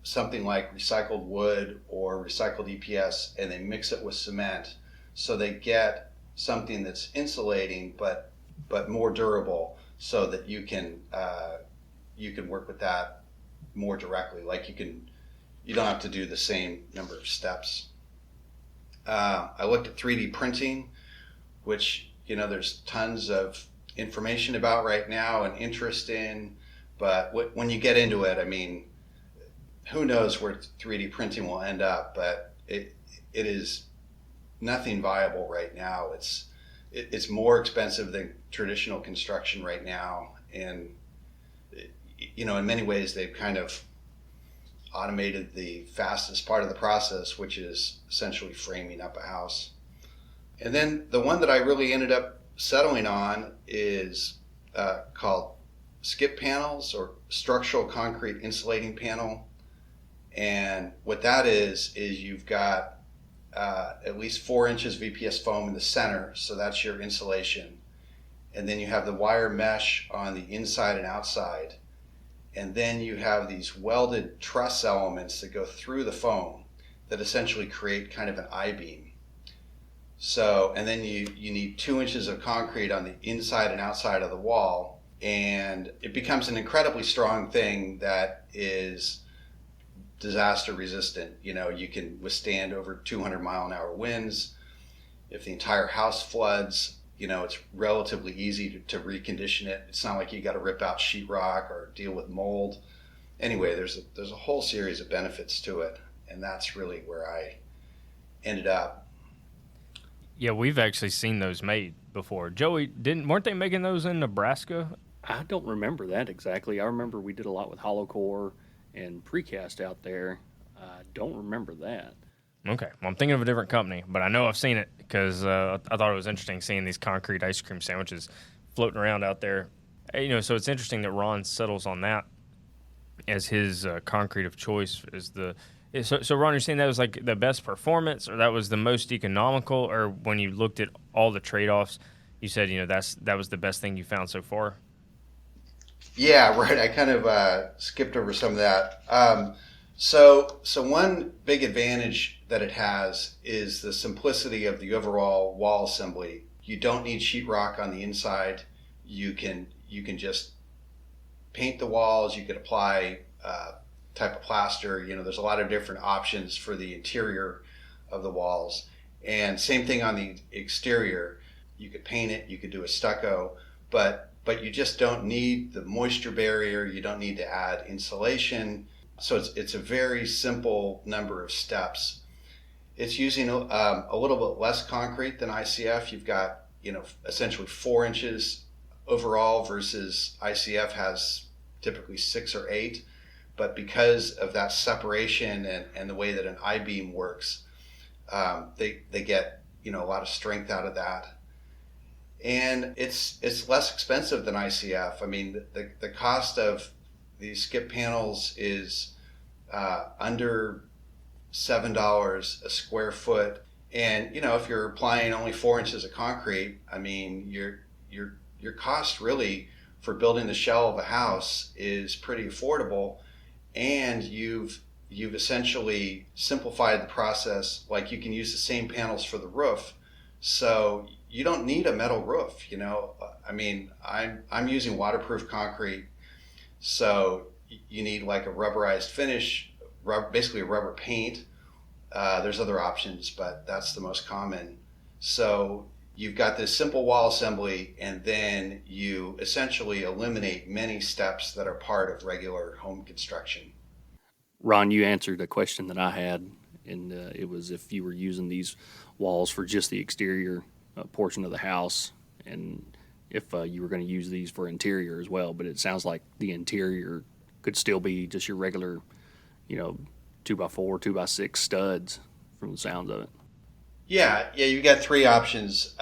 something like recycled wood or recycled EPS and they mix it with cement, so they get something that's insulating but more durable, so that you can work with that more directly. Like you don't have to do the same number of steps. I looked at 3D printing, which there's tons of information about right now and interest in, but when you get into it, I mean, who knows where 3D printing will end up, but it is nothing viable right now. It's more expensive than traditional construction right now, and in many ways they've kind of automated the fastest part of the process, which is essentially framing up a house. And then the one that I really ended up settling on is called skip panels, or structural concrete insulating panel. And what that is you've got at least 4 inches VPS foam in the center, so that's your insulation. And then you have the wire mesh on the inside and outside. And then you have these welded truss elements that go through the foam that essentially create kind of an I-beam. So, and then you need 2 inches of concrete on the inside and outside of the wall, and it becomes an incredibly strong thing that is disaster resistant. You can withstand over 200 mile an hour winds. If the entire house floods, it's relatively easy to recondition it. It's not like you got to rip out sheetrock or deal with mold. Anyway, there's a whole series of benefits to it, and that's really where I ended up. Yeah, we've actually seen those made before. Joey, weren't they making those in Nebraska? I don't remember that exactly. I remember we did a lot with hollow core and precast out there. I don't remember that. Okay, well, I'm thinking of a different company, but I know I've seen it because I thought it was interesting seeing these concrete ice cream sandwiches floating around out there. So it's interesting that Ron settles on that as his concrete of choice. So Ron, you're saying that was like the best performance, or that was the most economical, or when you looked at all the trade-offs, you said that was the best thing you found so far? Yeah, right. I kind of skipped over some of that. So one big advantage that it has is the simplicity of the overall wall assembly. You don't need sheetrock on the inside. You can just paint the walls. You could apply type of plaster. There's a lot of different options for the interior of the walls. And same thing on the exterior. You could paint it. You could do a stucco, but you just don't need the moisture barrier. You don't need to add insulation. So it's a very simple number of steps. It's using a little bit less concrete than ICF. You've got essentially 4 inches overall versus ICF has typically 6 or 8. But because of that separation and the way that an I-beam works, they get a lot of strength out of that. And it's less expensive than ICF. I mean, the cost of these skip panels is under $7 a square foot. And if you're applying only 4 inches of concrete, I mean, your cost really for building the shell of a house is pretty affordable. And you've essentially simplified the process. Like, you can use the same panels for the roof, so you don't need a metal roof. I mean, I'm using waterproof concrete, so you need like a rubberized finish, basically a rubber paint. There's other options, but that's the most common. So you've got this simple wall assembly, and then you essentially eliminate many steps that are part of regular home construction. Ron, you answered a question that I had, and it was if you were using these walls for just the exterior portion of the house, and if you were going to use these for interior as well. But it sounds like the interior could still be just your regular, 2x4, 2x6 studs from the sounds of it. Yeah, you've got 3 options.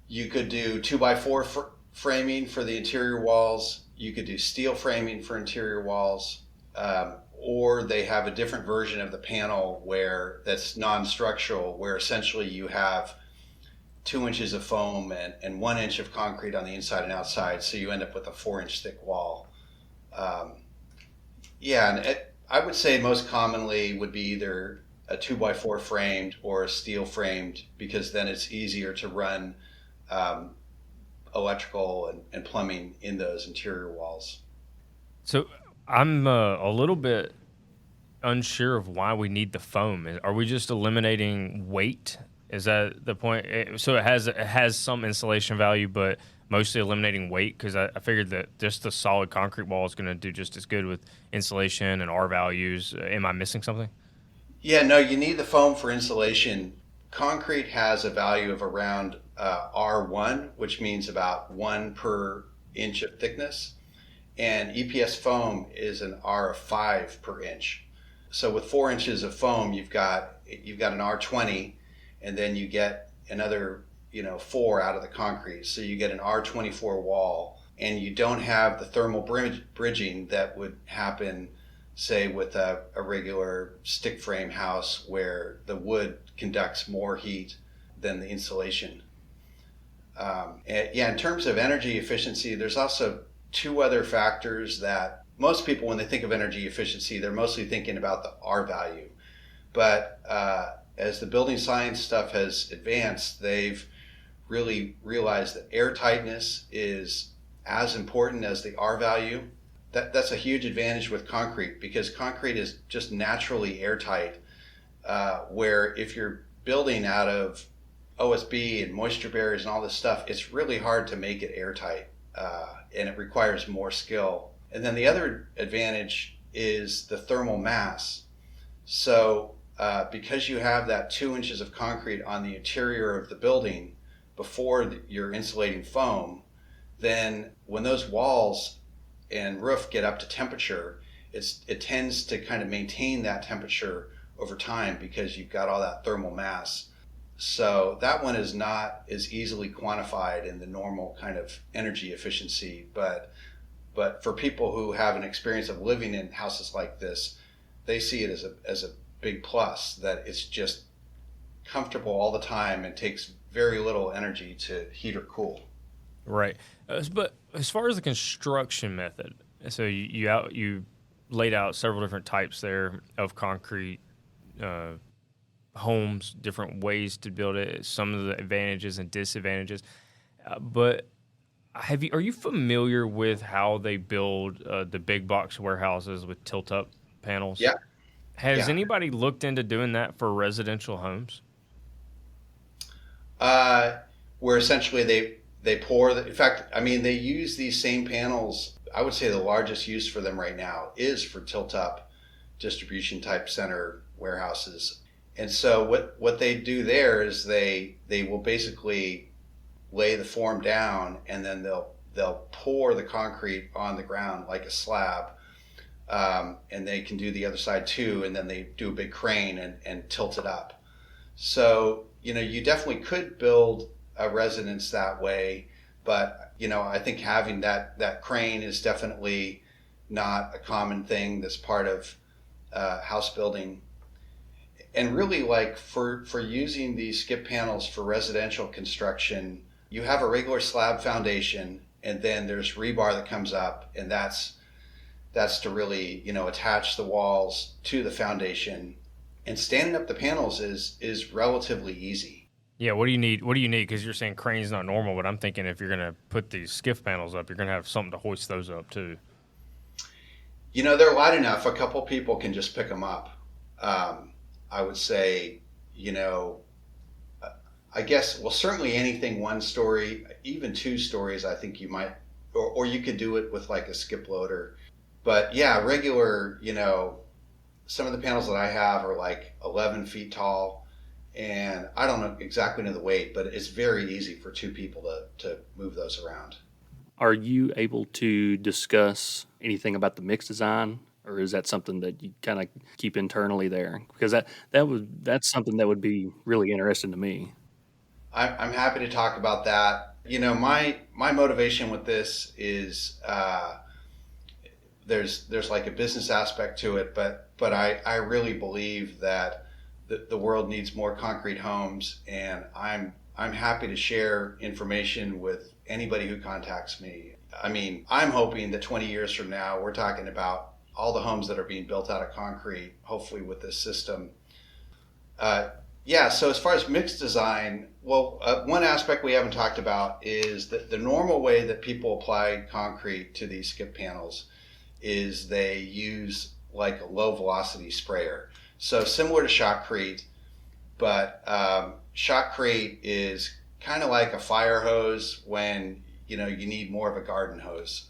You could do 2x4 framing for the interior walls. You could do steel framing for interior walls. Or they have a different version of the panel that's non-structural, where essentially you have 2 inches of foam and 1 inch of concrete on the inside and outside. So you end up with a 4-inch thick wall. I would say most commonly would be either a 2x4 framed or a steel framed, because then it's easier to run electrical and plumbing in those interior walls. So I'm a little bit unsure of why we need the foam. Are we just eliminating weight? Is that the point? So it has some insulation value, but mostly eliminating weight, because I figured that just the solid concrete wall is going to do just as good with insulation and R values. Am I missing something? Yeah, no, you need the foam for insulation. Concrete has a value of around R1, which means about 1 per inch of thickness. And EPS foam is an R of 5 per inch. So with 4 inches of foam, you've got an R20, and then you get another 4 out of the concrete. So you get an R24 wall, and you don't have the thermal bridging that would happen, say, with a regular stick frame house, where the wood conducts more heat than the insulation. In terms of energy efficiency, there's also 2 other factors that most people, when they think of energy efficiency, they're mostly thinking about the R value. But as the building science stuff has advanced, they've really realized that air tightness is as important as the R value. That's a huge advantage with concrete, because concrete is just naturally airtight, where if you're building out of OSB and moisture barriers and all this stuff, it's really hard to make it airtight. And it requires more skill. And then the other advantage is the thermal mass. So because you have that 2 inches of concrete on the interior of the building before you're insulating foam, then when those walls and roof get up to temperature, it tends to kind of maintain that temperature over time because you've got all that thermal mass. So that one is not as easily quantified in the normal kind of energy efficiency, but for people who have an experience of living in houses like this, they see it as a big plus, that it's just comfortable all the time and takes very little energy to heat or cool. Right. But as far as the construction method, so you laid out several different types there of concrete homes, different ways to build it, some of the advantages and disadvantages. But are you familiar with how they build the big box warehouses with tilt-up panels? Yeah. Has anybody looked into doing that for residential homes? Where essentially they pour, in fact, I mean, they use these same panels. I would say the largest use for them right now is for tilt-up distribution type center warehouses. And so what they do there is they will basically lay the form down, and then they'll pour the concrete on the ground like a slab. And they can do the other side too, and then they do a big crane and tilt it up. So, you definitely could build a residence that way, but, I think having that crane is definitely not a common thing that's part of house building. And really, like for using these skip panels for residential construction, you have a regular slab foundation, and then there's rebar that comes up, and that's to really, attach the walls to the foundation. And standing up the panels is relatively easy. Yeah, what do you need? Because you're saying crane's not normal, but I'm thinking if you're going to put these skiff panels up, you're going to have something to hoist those up too. They're light enough. A couple people can just pick them up. I would say, I guess, well, certainly anything 1 story, even 2 stories, I think you might, or you could do it with like a skip loader. But yeah, regular, some of the panels that I have are like 11 feet tall, and I don't know exactly the weight, but it's very easy for 2 people to move those around. Are you able to discuss anything about the mix design, or is that something that you kind of keep internally there? Because that's something that would be really interesting to me. I'm happy to talk about that. My motivation with this is there's like a business aspect to it, but I really believe that the world needs more concrete homes, and I'm happy to share information with anybody who contacts me. I mean, I'm hoping that 20 years from now, we're talking about all the homes that are being built out of concrete, hopefully with this system. So as far as mixed design, well, one aspect we haven't talked about is that the normal way that people apply concrete to these skip panels is they use like a low velocity sprayer. So similar to shotcrete, but shotcrete is kind of like a fire hose when you need more of a garden hose.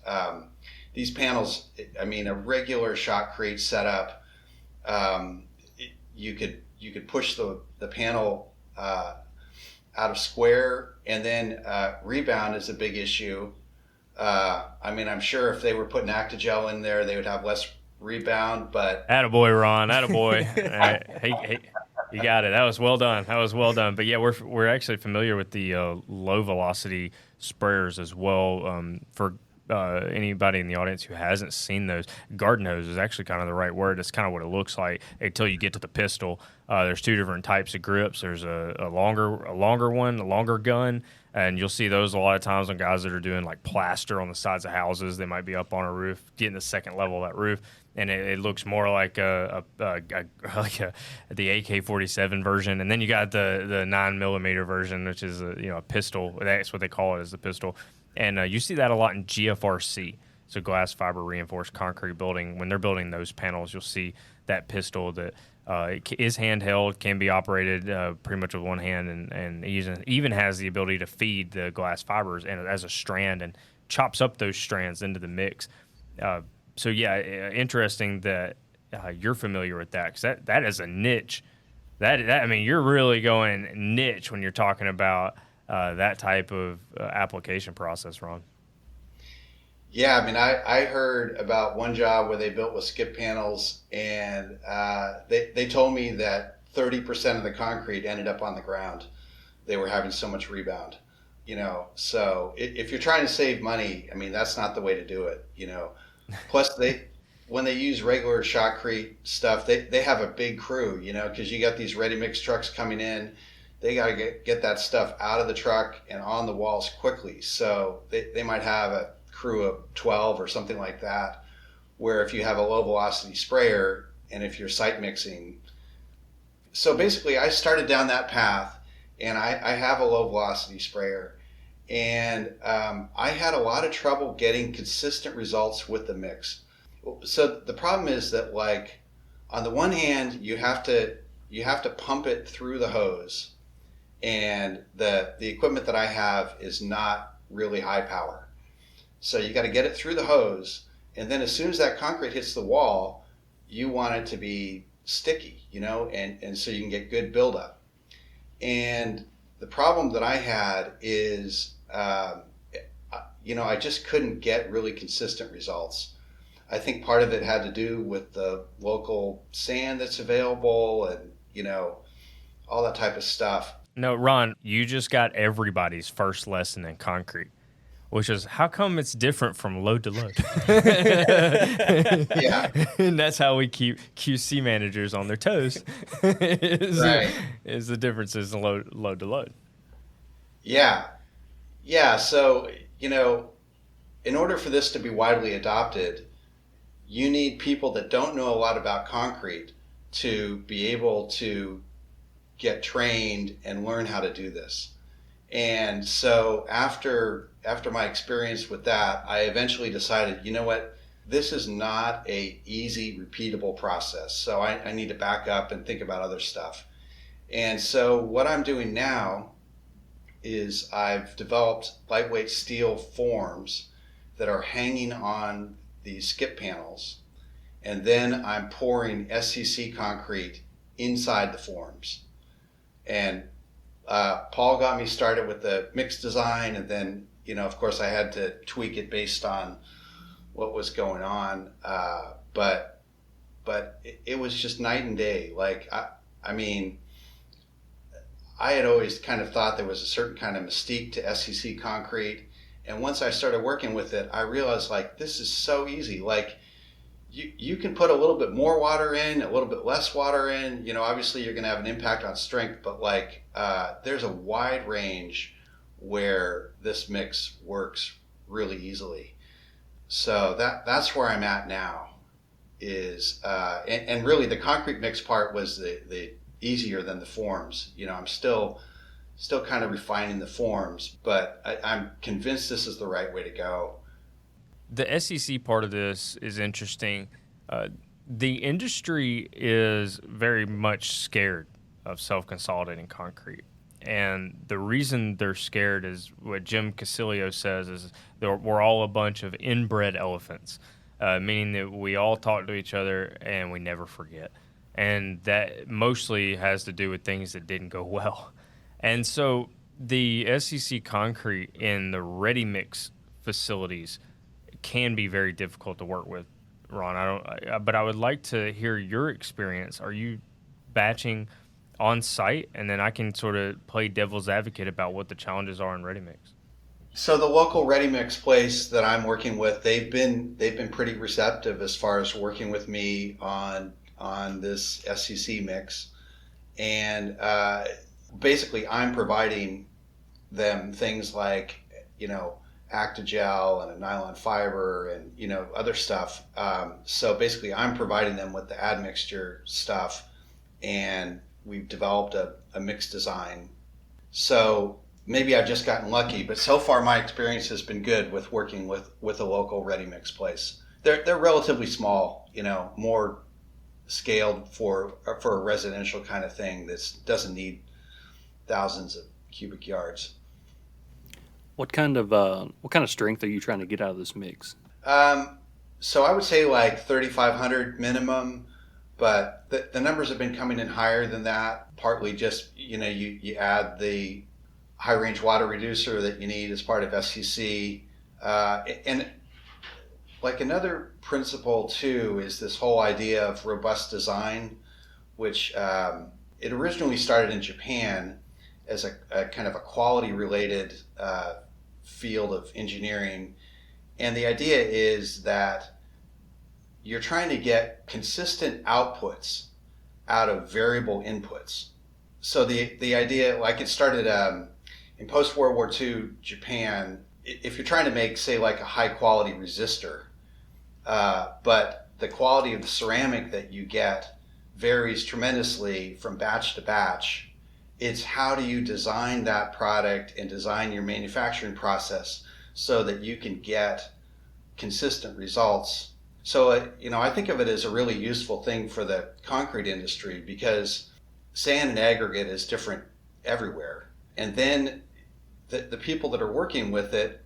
These panels, I mean, a regular shotcrete setup, you could push the panel out of square, and then rebound is a big issue. I mean, I'm sure if they were putting Actigel in there, they would have less rebound, but... Attaboy, Ron, attaboy. Hey, you got it. That was well done. But yeah, we're actually familiar with the low velocity sprayers as well. For anybody in the audience who hasn't seen those, garden hose is actually kind of the right word. It's kind of what it looks like until you get to the pistol. There's 2 different types of grips. There's a longer one, a longer gun, and you'll see those a lot of times on guys that are doing like plaster on the sides of houses. They might be up on a roof, getting the second level of that roof, and it looks more like the AK-47 version. And then you got the 9mm version, which is a pistol. That's what they call it, is the pistol. And you see that a lot in GFRC, so glass fiber reinforced concrete building. When they're building those panels, you'll see that pistol that it is handheld, can be operated pretty much with one hand, and even has the ability to feed the glass fibers as a strand and chops up those strands into the mix. So yeah, interesting that you're familiar with that, because that is a niche That I mean, you're really going niche when you're talking about that type of application process, Ron. Yeah, I mean, I heard about one job where they built with skip panels, and they told me that 30% of the concrete ended up on the ground. They were having so much rebound, So if you're trying to save money, I mean, that's not the way to do it. Plus, when they use regular shotcrete stuff, they have a big crew, because you got these ready mix trucks coming in. They got to get that stuff out of the truck and on the walls quickly. So they might have a crew of 12 or something like that, where if you have a low velocity sprayer and if you're site mixing. So basically I started down that path, and I have a low velocity sprayer, and I had a lot of trouble getting consistent results with the mix. So the problem is that, like, on the one hand, you have to pump it through the hose, and the equipment that I have is not really high power. So you got to get it through the hose, and then as soon as that concrete hits the wall, you want it to be sticky, and so you can get good buildup. And the problem that I had is, I just couldn't get really consistent results. I think part of it had to do with the local sand that's available, and all that type of stuff. No, Ron, you just got everybody's first lesson in concrete, which is how come it's different from load to load. Yeah. And that's how we keep QC managers on their toes. Right. Is the differences in load to load. Yeah. So, in order for this to be widely adopted, you need people that don't know a lot about concrete to be able to get trained and learn how to do this. And so after my experience with that, I eventually decided, this is not a easy, repeatable process. So I need to back up and think about other stuff. And so what I'm doing now is I've developed lightweight steel forms that are hanging on these skip panels. And then I'm pouring SCC concrete inside the forms. And Paul got me started with the mix design, and then, of course, I had to tweak it based on what was going on. But it was just night and day. Like, I mean, I had always kind of thought there was a certain kind of mystique to SCC concrete. And once I started working with it, I realized, like, this is so easy. Like, you can put a little bit more water in, a little bit less water in. Obviously you're going to have an impact on strength, but there's a wide range where this mix works really easily. So that's where I'm at now. Is and really the concrete mix part was the easier than the forms. I'm still kind of refining the forms, but I'm convinced this is the right way to go. The SEC part of this is interesting. The industry is very much scared of self-consolidating concrete. And the reason they're scared is what Jim Casilio says is we're all a bunch of inbred elephants, meaning that we all talk to each other and we never forget. And that mostly has to do with things that didn't go well. And so the SEC concrete in the ready mix facilities can be very difficult to work with, Ron. But I would like to hear your experience. Are you batching on site, and then I can sort of play devil's advocate about what the challenges are in ready mix? So the local ready mix place that I'm working with, they've been pretty receptive as far as working with me on this SCC mix, and basically I'm providing them things like Actigel and a nylon fiber and other stuff. So basically I'm providing them with the admixture stuff, and we've developed a mix design. So maybe I've just gotten lucky, but so far my experience has been good with working with a local ready mix place. They're relatively small, more scaled for a residential kind of thing that doesn't need thousands of cubic yards. What kind of strength are you trying to get out of this mix? So I would say like 3,500 minimum. but the numbers have been coming in higher than that, partly just, you add the high range water reducer that you need as part of SCC. And like another principle too is this whole idea of robust design, which it originally started in Japan as a kind of a quality related field of engineering. And the idea is that you're trying to get consistent outputs out of variable inputs. So the idea, like it started in post-World War II Japan, if you're trying to make, say, like a high-quality resistor, but the quality of the ceramic that you get varies tremendously from batch to batch, it's how do you design that product and design your manufacturing process so that you can get consistent results. So, I think of it as a really useful thing for the concrete industry because sand and aggregate is different everywhere. And then the people that are working with it,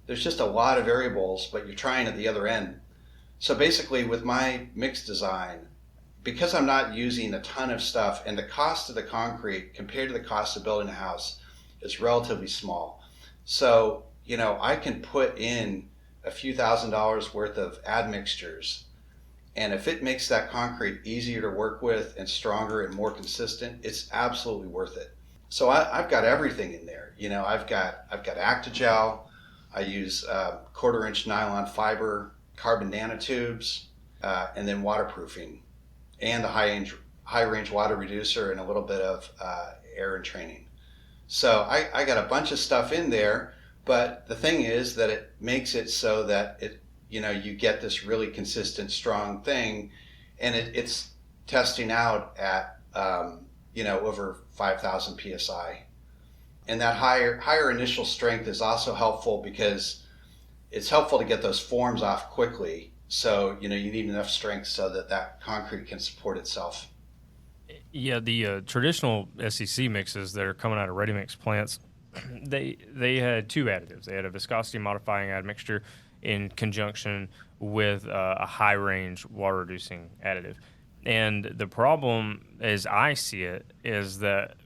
there's just a lot of variables, but you're trying at the other end. So basically with my mix design, because I'm not using a ton of stuff and the cost of the concrete compared to the cost of building a house is relatively small. So, I can put in a few $1,000s worth of admixtures, and if it makes that concrete easier to work with and stronger and more consistent, it's absolutely worth it. So I've got everything in there. I've got Actigel. I use 1/4 inch nylon fiber, carbon nanotubes, and then waterproofing, and the high range water reducer, and a little bit of air entraining. So I got a bunch of stuff in there. But the thing is that it makes it so that you get this really consistent, strong thing, and it's testing out at over 5,000 psi. And that higher initial strength is also helpful because it's helpful to get those forms off quickly. So you need enough strength so that concrete can support itself. Yeah, the traditional SCC mixes that are coming out of ready mix plants, they had two additives. They had a viscosity modifying admixture in conjunction with a high range water reducing additive. And the problem, as I see it, is that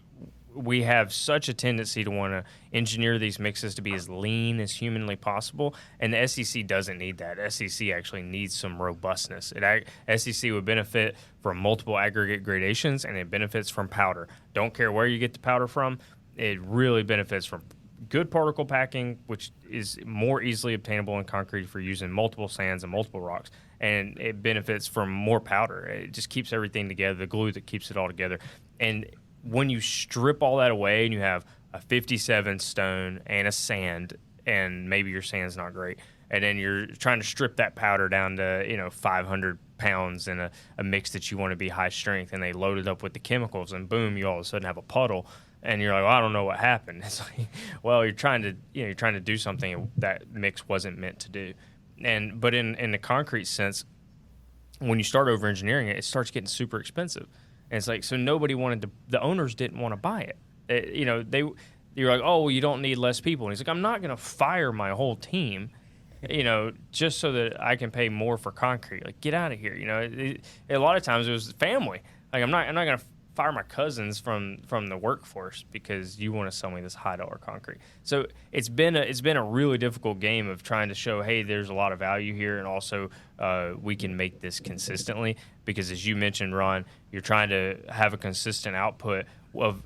we have such a tendency to want to engineer these mixes to be as lean as humanly possible, and the SCC doesn't need that. SCC actually needs some robustness. SCC would benefit from multiple aggregate gradations, and it benefits from powder. Don't care where you get the powder from. It really benefits from good particle packing, which is more easily obtainable in concrete for using multiple sands and multiple rocks. And it benefits from more powder. It just keeps everything together, the glue that keeps it all together. And when you strip all that away and you have a 57 stone and a sand, and maybe your sand's not great, and then you're trying to strip that powder down to 500 pounds in a mix that you want to be high strength, and they load it up with the chemicals, and boom, you all of a sudden have a puddle. And you're like, well, I don't know what happened. It's like, well, you're trying to do something that mix wasn't meant to do. But in the concrete sense, when you start over engineering it, it starts getting super expensive. And it's like, so the owners didn't want to buy it. You're like, oh, well, you don't need less people. And he's like, I'm not going to fire my whole team, just so that I can pay more for concrete. Like, get out of here. A lot of times it was family. Like, I'm not going to fire my cousins from the workforce because you want to sell me this $high concrete. So it's been a really difficult game of trying to show, hey, there's a lot of value here, and also we can make this consistently, because as you mentioned, Ron, you're trying to have a consistent output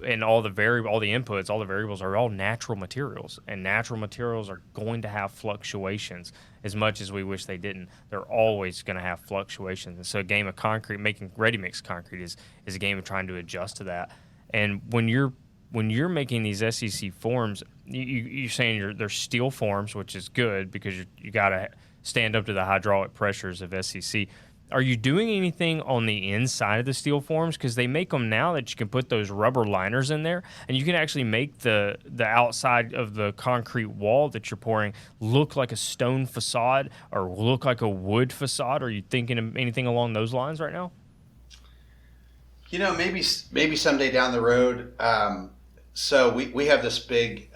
and all the inputs, all the variables are all natural materials, and natural materials are going to have fluctuations. As much as we wish they didn't, they're always going to have fluctuations. And so a game of concrete, making ready-mix concrete is a game of trying to adjust to that. And when you're making these SCC forms, you're saying they're steel forms, which is good because you got to stand up to the hydraulic pressures of SCC. Are you doing anything on the inside of the steel forms? Because they make them now that you can put those rubber liners in there, and you can actually make the outside of the concrete wall that you're pouring look like a stone facade or look like a wood facade. Are you thinking of anything along those lines right now? Maybe someday down the road. So we have this big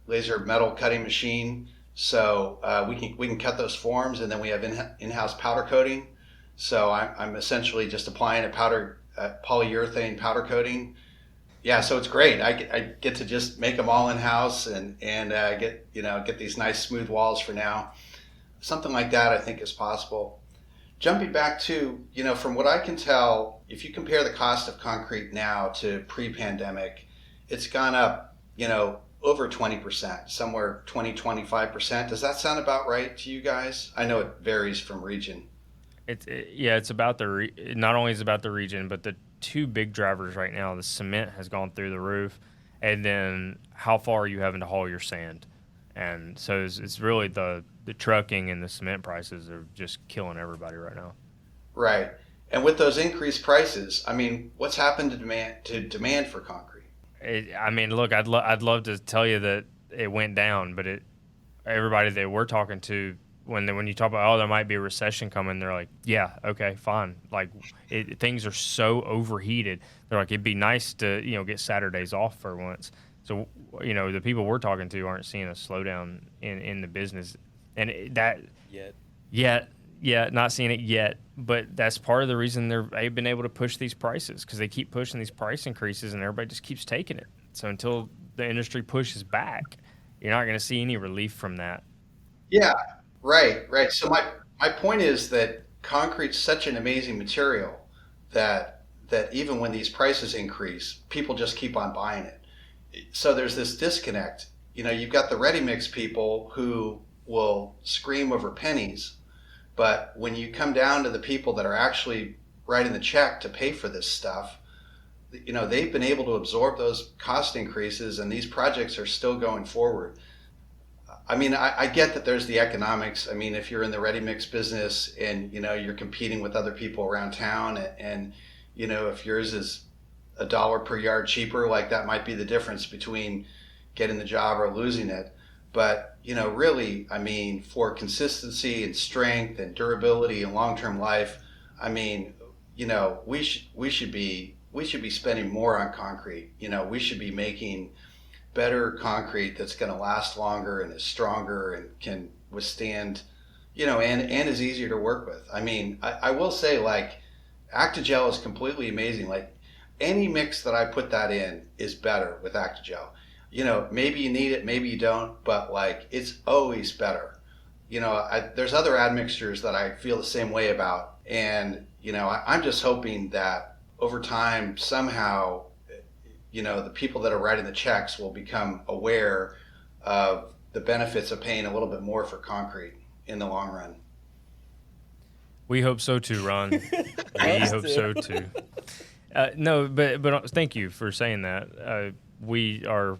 laser metal cutting machine So we can cut those forms, and then we have in-house powder coating. So I'm essentially just applying a polyurethane powder coating. Yeah, so it's great. I get to just make them all in-house and get these nice smooth walls for now. Something like that I think is possible. Jumping back to, from what I can tell, if you compare the cost of concrete now to pre-pandemic, it's gone up, over 20%, somewhere 25%. Does that sound about right to you guys? I know it varies from region. It's about not only is it about the region, but the two big drivers right now, the cement has gone through the roof, and then how far are you having to haul your sand? And so it's really the trucking and the cement prices are just killing everybody right now. Right. And with those increased prices, I mean, what's happened to demand for concrete? Look, I'd love to tell you that it went down, but everybody that we're talking to, when you talk about, there might be a recession coming, they're like, yeah, okay, fine. Like things are so overheated. They're like, it'd be nice to get Saturdays off for once. So the people we're talking to aren't seeing a slowdown in the business, and not seeing it yet. But that's part of the reason they've been able to push these prices, because they keep pushing these price increases, and everybody just keeps taking it. So until the industry pushes back, you're not going to see any relief from that. Yeah, right. So my point is that concrete's such an amazing material that even when these prices increase, people just keep on buying it. So there's this disconnect. You've got the ready mix people who will scream over pennies, but when you come down to the people that are actually writing the check to pay for this stuff, they've been able to absorb those cost increases, and these projects are still going forward. I mean, I get that there's the economics. I mean, if you're in the ready mix business and you're competing with other people around town, and if yours is $1 per yard cheaper, like that might be the difference between getting the job or losing it. But really, I mean, for consistency and strength and durability and long-term life, I mean, we should be spending more on concrete. We should be making better concrete that's going to last longer and is stronger and can withstand, and is easier to work with. I mean, I will say, like, Actigel is completely amazing. Like, any mix that I put that in is better with Actigel. Maybe you need it, maybe you don't, but like, it's always better. There's other admixtures that I feel the same way about. And, I'm just hoping that over time, somehow, the people that are writing the checks will become aware of the benefits of paying a little bit more for concrete in the long run. We hope so too, Ron. We hope so too. No, but thank you for saying that. We are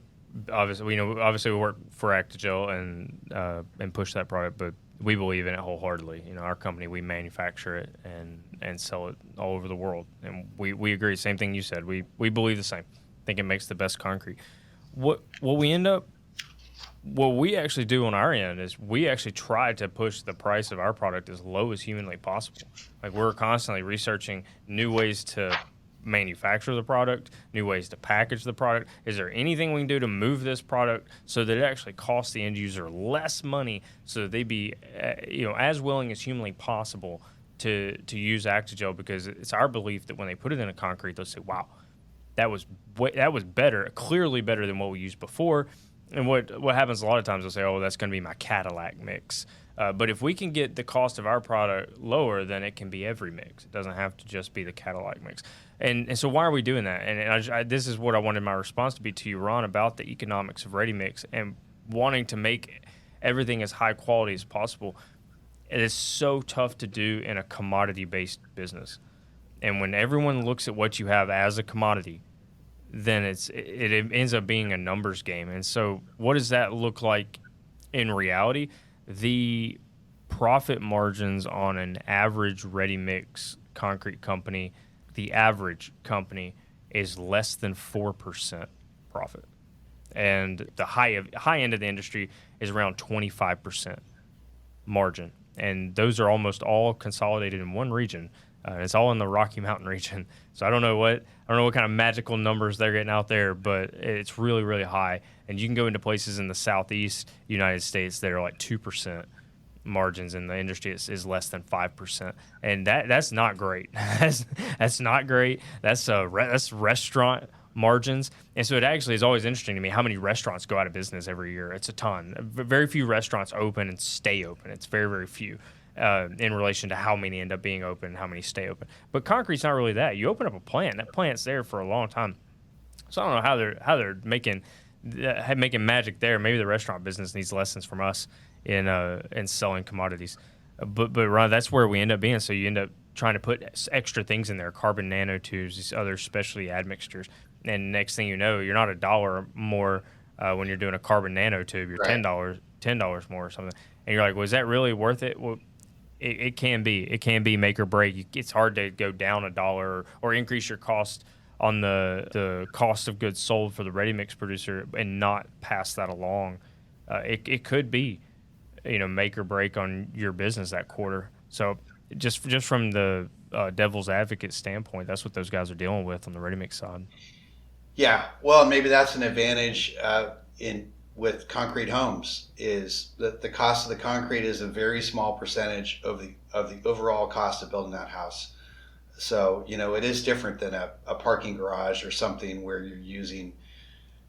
obviously we work for Actigel and push that product, but we believe in it wholeheartedly. Our company, we manufacture it and sell it all over the world, and we agree. Same thing you said. We believe the same. Think it makes the best concrete. What we actually do on our end is we actually try to push the price of our product as low as humanly possible. Like, we're constantly researching new ways to manufacture the product, new ways to package the product. Is there anything we can do to move this product so that it actually costs the end user less money, so that they be as willing as humanly possible to use Actigel? Because it's our belief that when they put it in a concrete, they'll say, wow, that was better, clearly better than what we used before. And what happens a lot of times, they'll say, oh, that's going to be my Cadillac mix. But if we can get the cost of our product lower, then it can be every mix. It doesn't have to just be the Cadillac mix. And so why are we doing that? And this is what I wanted my response to be to you, Ron, about the economics of ready mix and wanting to make everything as high quality as possible. It is so tough to do in a commodity-based business. And when everyone looks at what you have as a commodity, then it ends up being a numbers game. And so what does that look like in reality? The profit margins on an average ready-mix concrete company, the average company, is less than 4% profit. And the high end of the industry is around 25% margin. And those are almost all consolidated in one region. It's all in the Rocky Mountain region. So I don't know what kind of magical numbers they're getting out there, but it's really, really high. And you can go into places in the Southeast United States that are like 2% margins, and the industry is less than 5%, and that's not great. that's not great. That's restaurant margins, and so it actually is always interesting to me how many restaurants go out of business every year. It's a ton. Very few restaurants open and stay open. It's very, very few in relation to how many end up being open and how many stay open. But concrete's not really that. You open up a plant, that plant's there for a long time. So I don't know how they're making magic there. Maybe the restaurant business needs lessons from us in selling commodities. But Ron, that's where we end up being. So you end up trying to put extra things in there, carbon nanotubes, these other specialty admixtures. And next thing you know, you're not $1 more when you're doing a carbon nanotube. You're Right. $10 more or something. And you're like, was that really worth it? Well, it can be. It can be make or break. It's hard to go down $1 or increase your cost on the cost of goods sold for the ready mix producer and not pass that along. It could be, make or break on your business that quarter. So just from the devil's advocate standpoint, that's what those guys are dealing with on the ready mix side. Yeah, well, maybe that's an advantage with concrete homes is that the cost of the concrete is a very small percentage of the overall cost of building that house. So, it is different than a parking garage or something where you're using,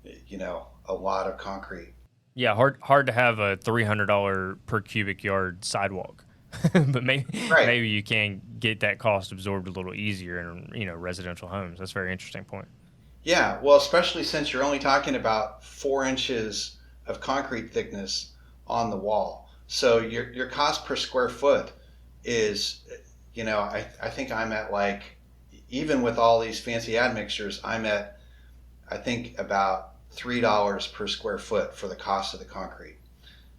a lot of concrete. Yeah, hard to have a $300 per cubic yard sidewalk, but maybe you can get that cost absorbed a little easier in residential homes. That's a very interesting point. Yeah, well, especially since you're only talking about 4 inches of concrete thickness on the wall. So your cost per square foot is, I think I'm at even with all these fancy admixtures, I'm at, I think about $3 per square foot for the cost of the concrete.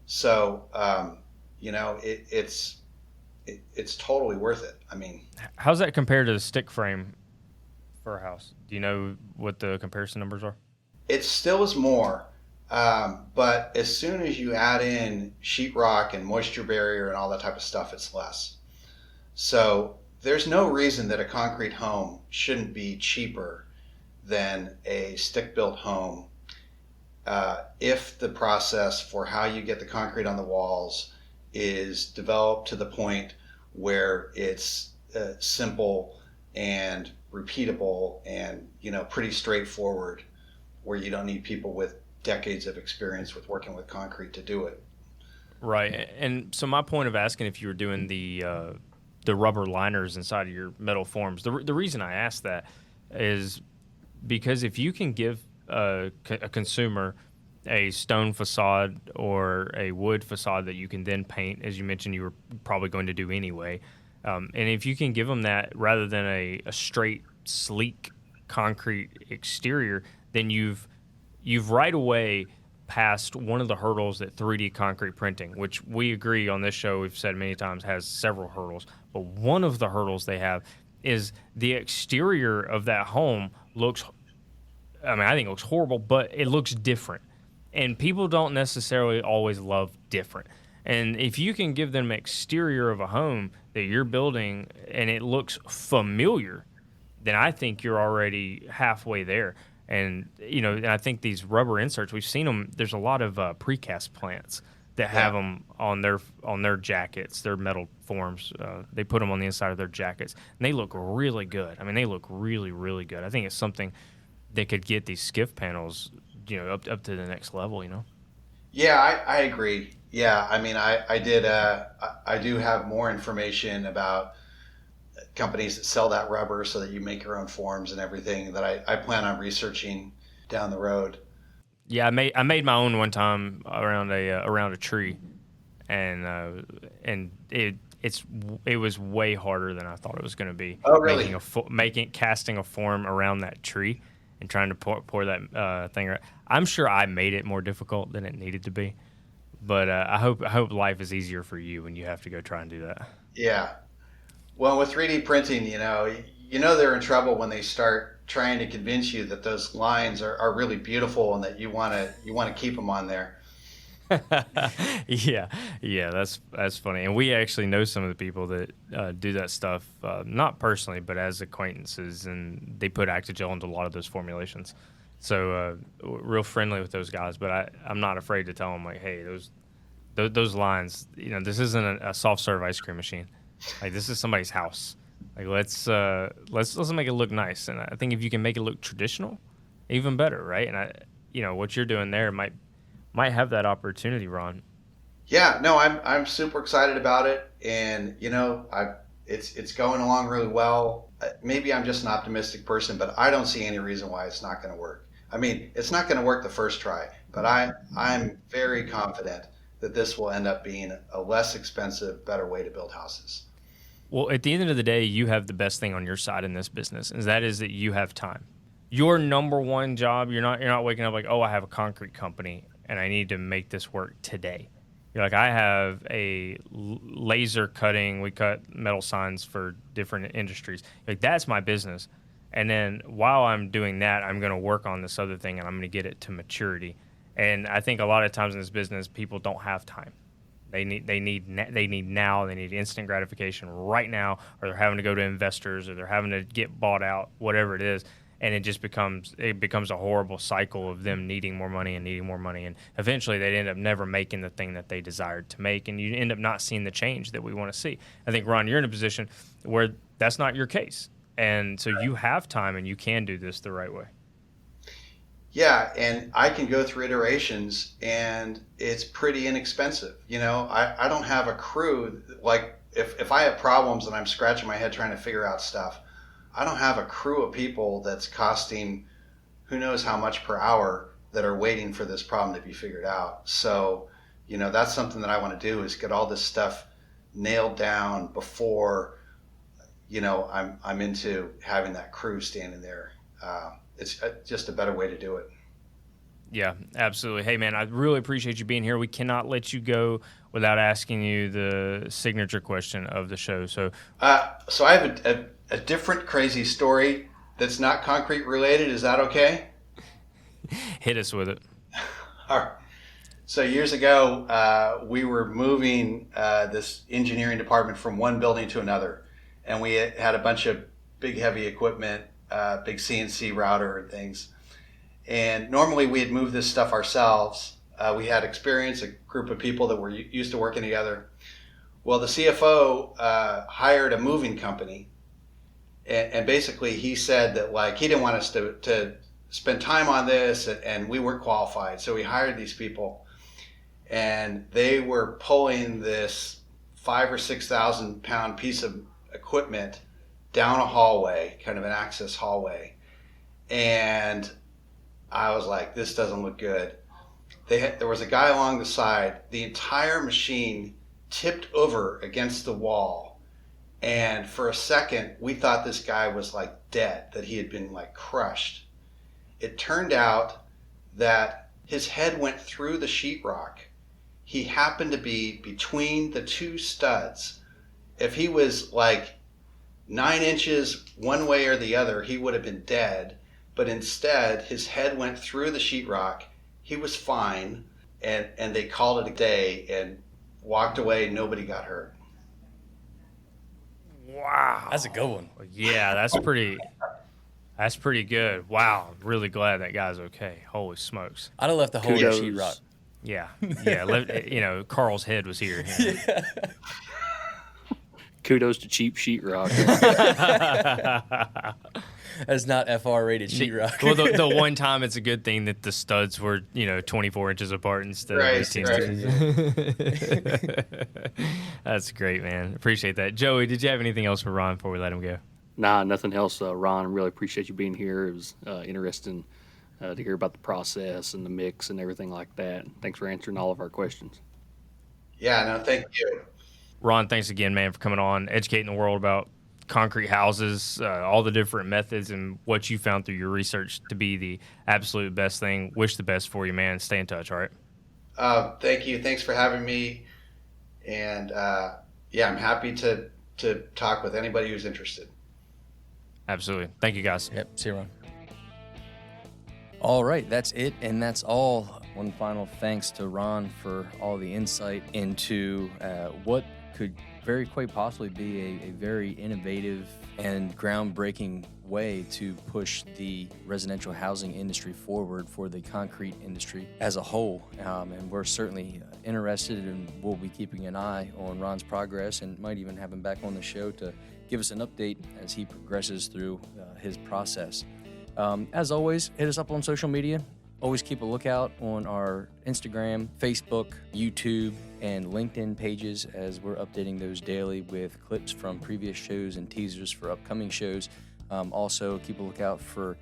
So, it's totally worth it. I mean, how's that compared to the stick frame for a house? Do you know what the comparison numbers are? it still is more, but as soon as you add in sheetrock and moisture barrier and all that type of stuff, it's less. So there's no reason that a concrete home shouldn't be cheaper than a stick-built home if the process for how you get the concrete on the walls is developed to the point where it's simple and repeatable and pretty straightforward, where you don't need people with decades of experience with working with concrete to do it. Right. And so my point of asking if you were doing the rubber liners inside of your metal forms, the reason I asked that is because if you can give a consumer a stone facade or a wood facade that you can then paint, as you mentioned you were probably going to do anyway, and if you can give them that rather than a straight, sleek concrete exterior, then you've right away passed one of the hurdles that 3D concrete printing, which we agree on this show, we've said many times, has several hurdles. But one of the hurdles they have is the exterior of that home looks, I think it looks horrible, but it looks different. And people don't necessarily always love different. And if you can give them an exterior of a home that you're building and it looks familiar, then I think you're already halfway there. And, and I think these rubber inserts, we've seen them, there's a lot of precast plants that have them on their jackets, their metal forms. They put them on the inside of their jackets, and they look really good. I mean, they look really, really good. I think it's something that could get these skiff panels, up to the next level, Yeah, I agree. Yeah, I mean, I do have more information about companies that sell that rubber so that you make your own forms and everything that I plan on researching down the road. Yeah, I made my own one time around a tree, and it was way harder than I thought it was going to be. Oh, really? Casting a form around that tree and trying to pour that thing around. I'm sure I made it more difficult than it needed to be, but I hope life is easier for you when you have to go try and do that. Yeah. Well, with 3D printing, they're in trouble when they start trying to convince you that those lines are really beautiful and that you want to keep them on there. yeah, that's funny. And we actually know some of the people that do that stuff, not personally, but as acquaintances, and they put Actigel into a lot of those formulations. So real friendly with those guys, but I'm not afraid to tell them like, hey, those lines, this isn't a soft serve ice cream machine. Like this is somebody's house. Like let's make it look nice. And I think if you can make it look traditional, even better, right? And what you're doing there might have that opportunity, Ron. Yeah, no, I'm super excited about it, and it's going along really well. Maybe I'm just an optimistic person, but I don't see any reason why it's not going to work. I mean, it's not going to work the first try, but I'm very confident that this will end up being a less expensive, better way to build houses. Well, at the end of the day, you have the best thing on your side in this business, and that is that you have time. Your number one job, you're not waking up like, oh, I have a concrete company and I need to make this work today. You're like, I have a laser cutting. We cut metal signs for different industries. Like, that's my business. And then while I'm doing that, I'm going to work on this other thing and I'm going to get it to maturity. And I think a lot of times in this business, people don't have time. They need now. They need instant gratification right now, or they're having to go to investors, or they're having to get bought out, whatever it is. And it just becomes a horrible cycle of them needing more money, and eventually they end up never making the thing that they desired to make, and you end up not seeing the change that we want to see. I think, Ron, you're in a position where that's not your case, and so you have time and you can do this the right way. Yeah, and I can go through iterations, and it's pretty inexpensive. I don't have a crew. Like, if I have problems and I'm scratching my head trying to figure out stuff, I don't have a crew of people that's costing who knows how much per hour that are waiting for this problem to be figured out. So, that's something that I want to do, is get all this stuff nailed down before, I'm into having that crew standing there. It's just a better way to do it. Yeah, absolutely. Hey, man, I really appreciate you being here. We cannot let you go without asking you the signature question of the show. So I have a different crazy story that's not concrete related. Is that okay? Hit us with it. All right. So years ago, we were moving this engineering department from one building to another, and we had a bunch of big heavy equipment, big CNC router and things. And normally we'd move this stuff ourselves. We had experience, a group of people that were used to working together. Well, the CFO hired a moving company, and basically he said that he didn't want us to spend time on this, and we weren't qualified. So we hired these people, and they were pulling this 5,000 or 6,000 pound piece of equipment down a hallway, kind of an access hallway. And I was like, this doesn't look good. There was a guy along the side. The entire machine tipped over against the wall. And for a second, we thought this guy was dead, that he had been crushed. It turned out that his head went through the sheetrock. He happened to be between the two studs. If he was 9 inches one way or the other, he would have been dead. But instead, his head went through the sheetrock. He was fine, and they called it a day and walked away. Nobody got hurt. Wow, That's a good one. Yeah, that's pretty good. Wow, I'm really glad that guy's okay. Holy smokes! I'd have left the whole Kudos. sheetrock. Yeah. Carl's head was here. Yeah. Kudos to cheap sheetrock. That's not FR rated sheetrock. Well, the one time it's a good thing that the studs were 24 inches apart instead of 18 inches. That's great, man. Appreciate that. Joey, did you have anything else for Ron before we let him go? Nah, nothing else, Ron. Really appreciate you being here. It was interesting to hear about the process and the mix and everything like that. Thanks for answering all of our questions. Yeah, no, thank you. Ron, thanks again, man, for coming on, educating the world about concrete houses, all the different methods, and what you found through your research to be the absolute best thing. Wish the best for you, man. Stay in touch, all right? Thank you. Thanks for having me. And I'm happy to talk with anybody who's interested. Absolutely. Thank you, guys. Yep. See you, Ron. All right. That's it. And that's all. One final thanks to Ron for all the insight into what could very quite possibly be a very innovative and groundbreaking way to push the residential housing industry forward for the concrete industry as a whole. And we're certainly interested, and we'll be keeping an eye on Ron's progress and might even have him back on the show to give us an update as he progresses through his process. As always, hit us up on social media. Always keep a lookout on our Instagram, Facebook, YouTube, and LinkedIn pages as we're updating those daily with clips from previous shows and teasers for upcoming shows. Also, keep a lookout for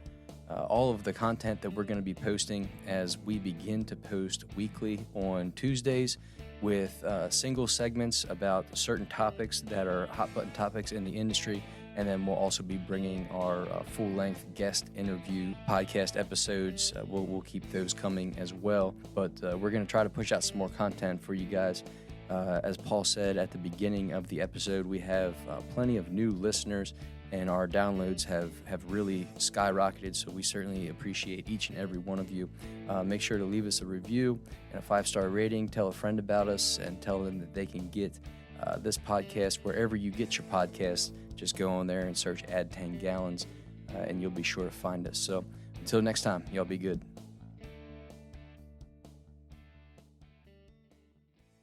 all of the content that we're going to be posting as we begin to post weekly on Tuesdays with single segments about certain topics that are hot button topics in the industry. And then we'll also be bringing our full-length guest interview podcast episodes. We'll keep those coming as well. But we're going to try to push out some more content for you guys. As Paul said at the beginning of the episode, we have plenty of new listeners, and our downloads have really skyrocketed. So we certainly appreciate each and every one of you. Make sure to leave us a review and a 5-star rating. Tell a friend about us and tell them that they can get this podcast wherever you get your podcasts. Just go on there and search Add 10 Gallons, and you'll be sure to find us. So until next time, y'all be good.